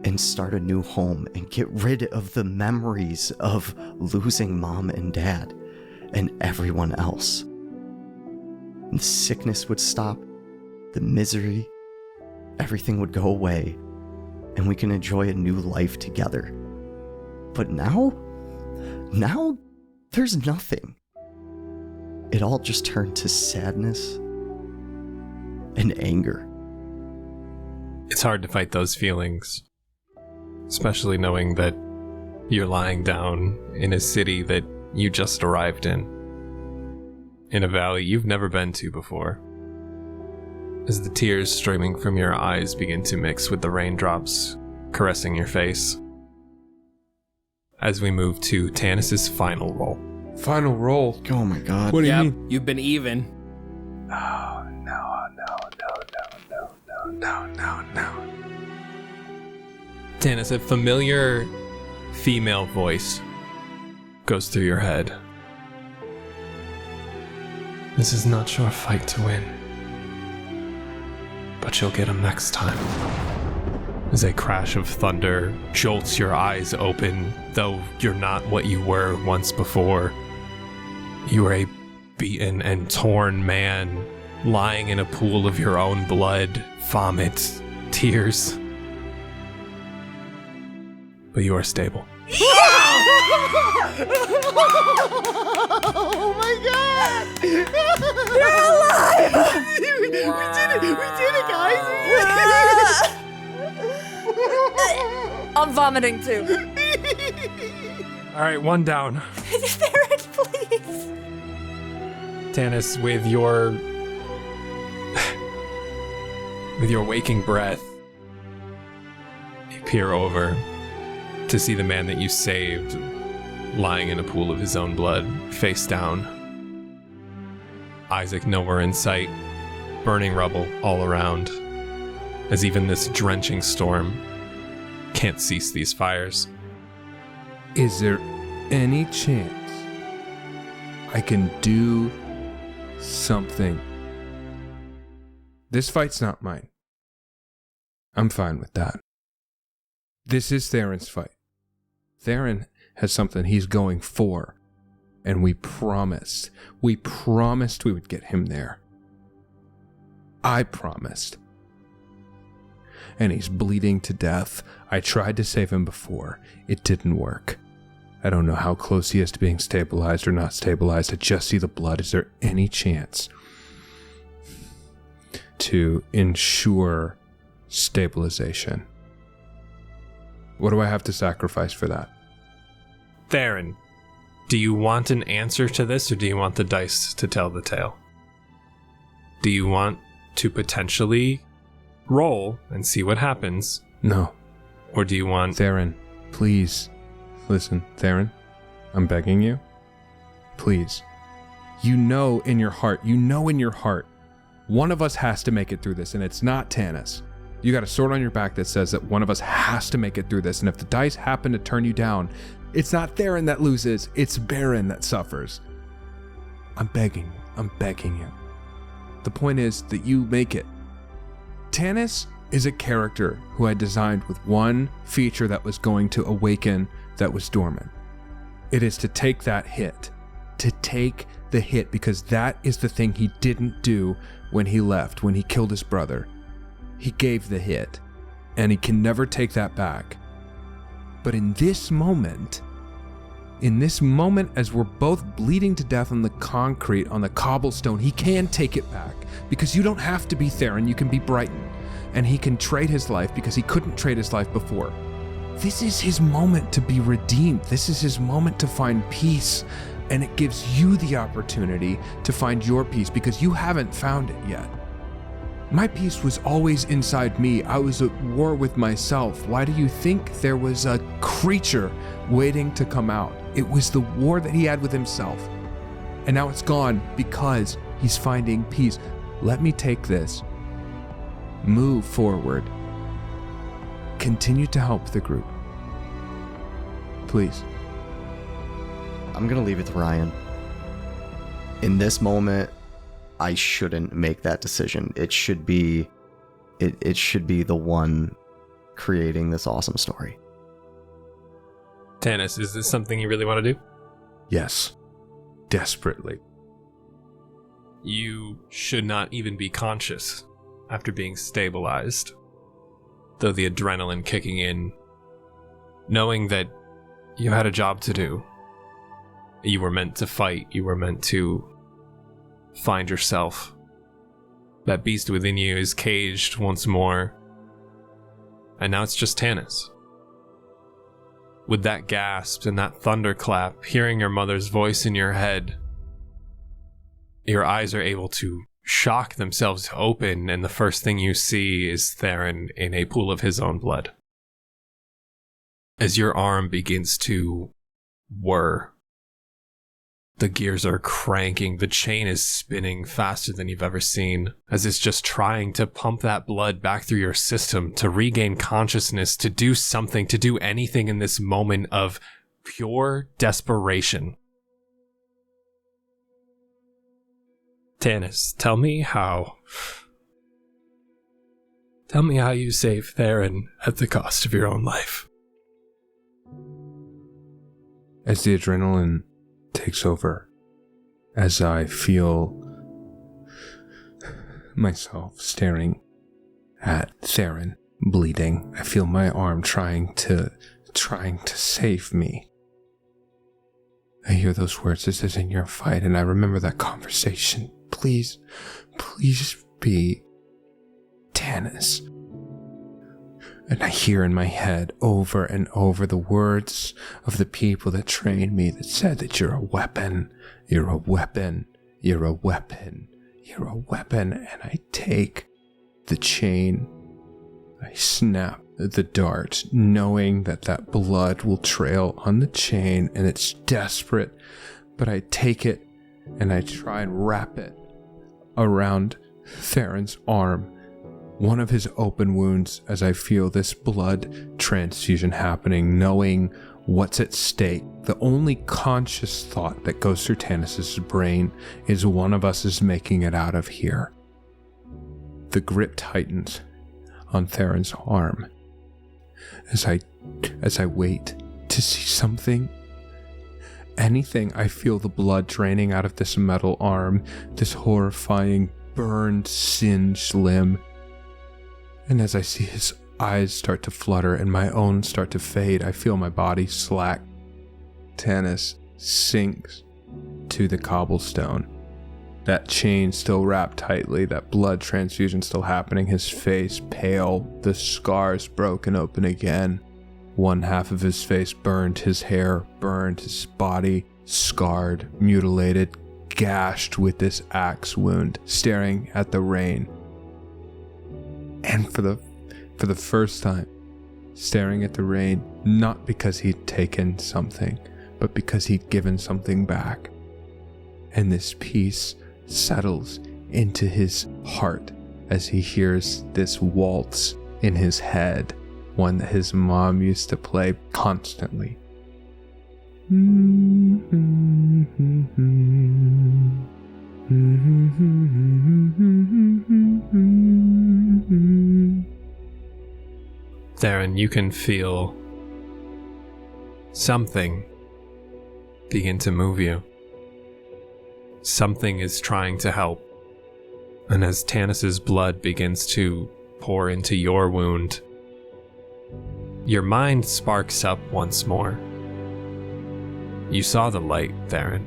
and start a new home and get rid of the memories of losing mom and dad and everyone else. The sickness would stop, the misery, everything would go away, and we can enjoy a new life together. But now there's nothing. It all just turned to sadness and anger." It's hard to fight those feelings, especially knowing that you're lying down in a city that you just arrived in a valley you've never been to before. as the tears streaming from your eyes begin to mix with the raindrops caressing your face. As we move to Tannis' final roll. Final roll. Oh my god. What do you Yep, mean? you've been even. Oh, no. Tannis, a familiar female voice goes through your head. This is not your fight to win, but you'll get him next time. As a crash of thunder jolts your eyes open, though you're not what you were once before. You are a beaten and torn man, lying in a pool of your own blood, vomit, tears. But you are stable. Oh my god! You're alive! we did it, guys! I'm vomiting too. All right, one down. Theren, please. Tannis, with your waking breath, you peer over to see the man that you saved lying in a pool of his own blood, face down. Isaac nowhere in sight, burning rubble all around, as even this drenching storm can't cease these fires. Is there any chance I can do something? This fight's not mine. I'm fine with that. This is Theren's fight. Theren has something he's going for, and we promised we would get him there. I promised. And he's bleeding to death. I tried to save him before. It didn't work. I don't know how close he is to being stabilized or not stabilized. I just see the blood. Is there any chance to ensure stabilization? What do I have to sacrifice for that? Theren, do you want an answer to this, or do you want the dice to tell the tale? Do you want to potentially roll and see what happens? No. Or do you want... Theren, please. Listen, Theren, I'm begging you. Please. You know in your heart, one of us has to make it through this, and it's not Tannis. You got a sword on your back that says that one of us has to make it through this, and if the dice happen to turn you down, it's not Theren that loses, it's Baron that suffers. I'm begging you. The point is that you make it. Tannis is a character who I designed with one feature that was going to awaken that was dormant. It is to take that hit. To take the hit, because that is the thing he didn't do when he left, when he killed his brother. He gave the hit, and he can never take that back. But in this moment, as we're both bleeding to death on the concrete, on the cobblestone, he can take it back. Because you don't have to be Theren, you can be Brighton. And he can trade his life because he couldn't trade his life before. This is his moment to be redeemed. This is his moment to find peace. And it gives you the opportunity to find your peace because you haven't found it yet. My peace was always inside me. I was at war with myself. Why do you think there was a creature waiting to come out? It was the war that he had with himself. And now it's gone because he's finding peace. Let me take this. Move forward. Continue to help the group. Please. I'm gonna leave it to Ryan. In this moment, I shouldn't make that decision. It should be the one creating this awesome story. Tannis, is this something you really want to do? Yes. Desperately. You should not even be conscious after being stabilized. Though the adrenaline kicking in, knowing that you had a job to do. You were meant to fight. You were meant to find yourself. That beast within you is caged once more. And now it's just Tannis. With that gasp and that thunderclap, hearing your mother's voice in your head, your eyes are able to shock themselves open, and the first thing you see is Theren in a pool of his own blood. As your arm begins to whir, the gears are cranking, the chain is spinning faster than you've ever seen, as it's just trying to pump that blood back through your system, to regain consciousness, to do something, to do anything in this moment of pure desperation. Tannis, tell me how you save Theren at the cost of your own life. As the adrenaline takes over, as I feel myself staring at Theren bleeding, I feel my arm trying to save me. I hear those words, "This isn't your fight," and I remember that conversation. Please be Tannis. And I hear in my head over and over the words of the people that trained me that said that you're a weapon, you're a weapon, you're a weapon, you're a weapon. And I take the chain, I snap the dart, knowing that that blood will trail on the chain and it's desperate, but I take it and I try and wrap it around Theron's arm, one of his open wounds, as I feel this blood transfusion happening, knowing what's at stake. The only conscious thought that goes through Tannis' brain is one of us is making it out of here. The grip tightens on Theron's arm as I wait to see something. Anything. I feel the blood draining out of this metal arm, this horrifying, burned, singed limb. And as I see his eyes start to flutter and my own start to fade, I feel my body slack. Tannis sinks to the cobblestone. That chain still wrapped tightly, that blood transfusion still happening, his face pale, the scars broken open again. One half of his face burned, his hair burned, his body scarred, mutilated, gashed with this axe wound, staring at the rain. And for the first time, staring at the rain, not because he'd taken something, but because he'd given something back. And this peace settles into his heart as he hears this waltz in his head, one that his mom used to play constantly. Theren, you can feel something begin to move you. Something is trying to help. And as Tannis' blood begins to pour into your wound, your mind sparks up once more. You saw the light, Theren.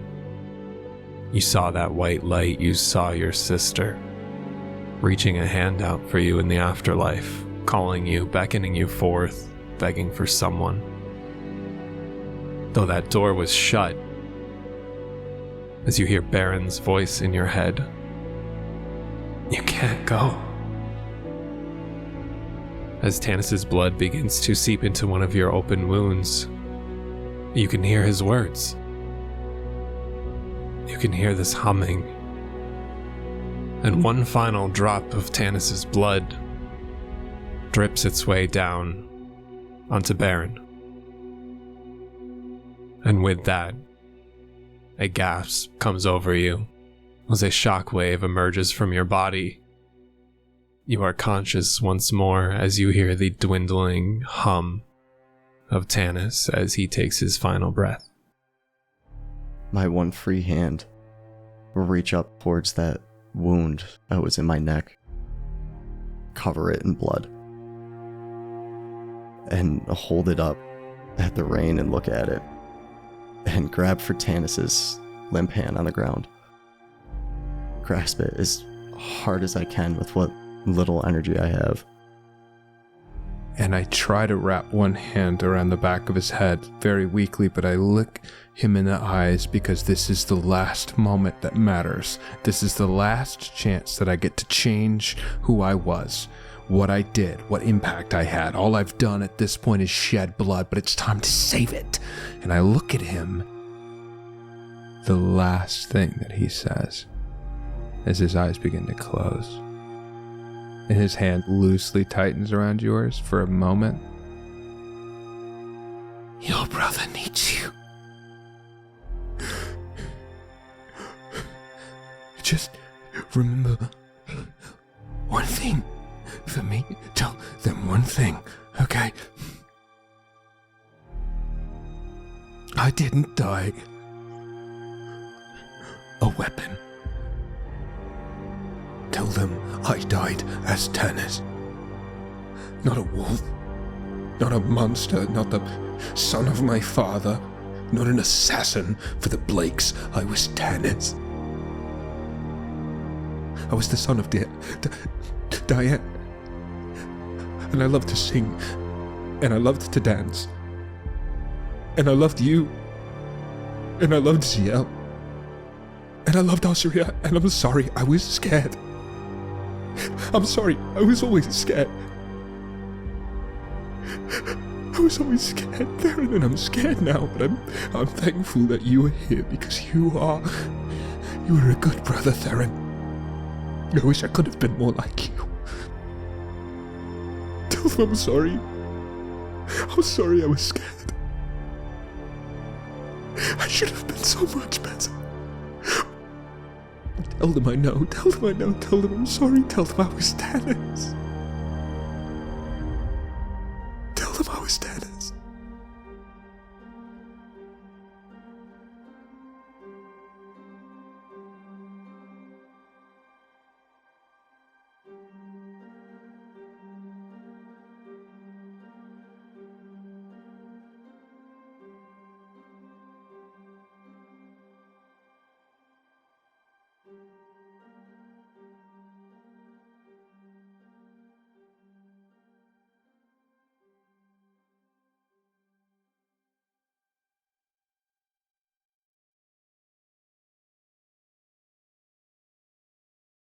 You saw that white light. You saw your sister reaching a hand out for you in the afterlife, calling you, beckoning you forth, begging for someone. Though that door was shut, as you hear Baron's voice in your head, you can't go. As Tannis' blood begins to seep into one of your open wounds, you can hear his words. You can hear this humming. And one final drop of Tannis' blood drips its way down onto Baron. And with that, a gasp comes over you as a shockwave emerges from your body. You are conscious once more as you hear the dwindling hum of Tannis as he takes his final breath. My one free hand will reach up towards that wound that was in my neck, cover it in blood, and hold it up at the rain and look at it, and grab for Tannis' limp hand on the ground. Grasp it as hard as I can with what little energy I have. and I try to wrap one hand around the back of his head very weakly, but I look him in the eyes because this is the last moment that matters. This is the last chance that I get to change who I was, what I did, what impact I had. All I've done at this point is shed blood, but it's time to save it. And I look at him. The last thing that he says as his eyes begin to close, and his hand loosely tightens around yours for a moment. Your brother needs you. Just remember one thing for me. Tell them one thing, okay? I didn't die a weapon. Tell them I died as Tannis. Not a wolf, not a monster, not the son of my father, not an assassin for the Blakes. I was Tannis. I was the son of Diane. And I loved to sing, and I loved to dance, and I loved you, and I loved Zielle, and I loved Osria, and I'm sorry, I was scared. I'm sorry, I was always scared. I was always scared, Theren, and I'm scared now, but I'm thankful that you were here because you were a good brother, Theren. I wish I could have been more like you. Tell them I'm sorry. I'm sorry I was scared. I should have been so much better. Tell them I know, tell them I know, tell them I'm sorry, tell them I was Tannis.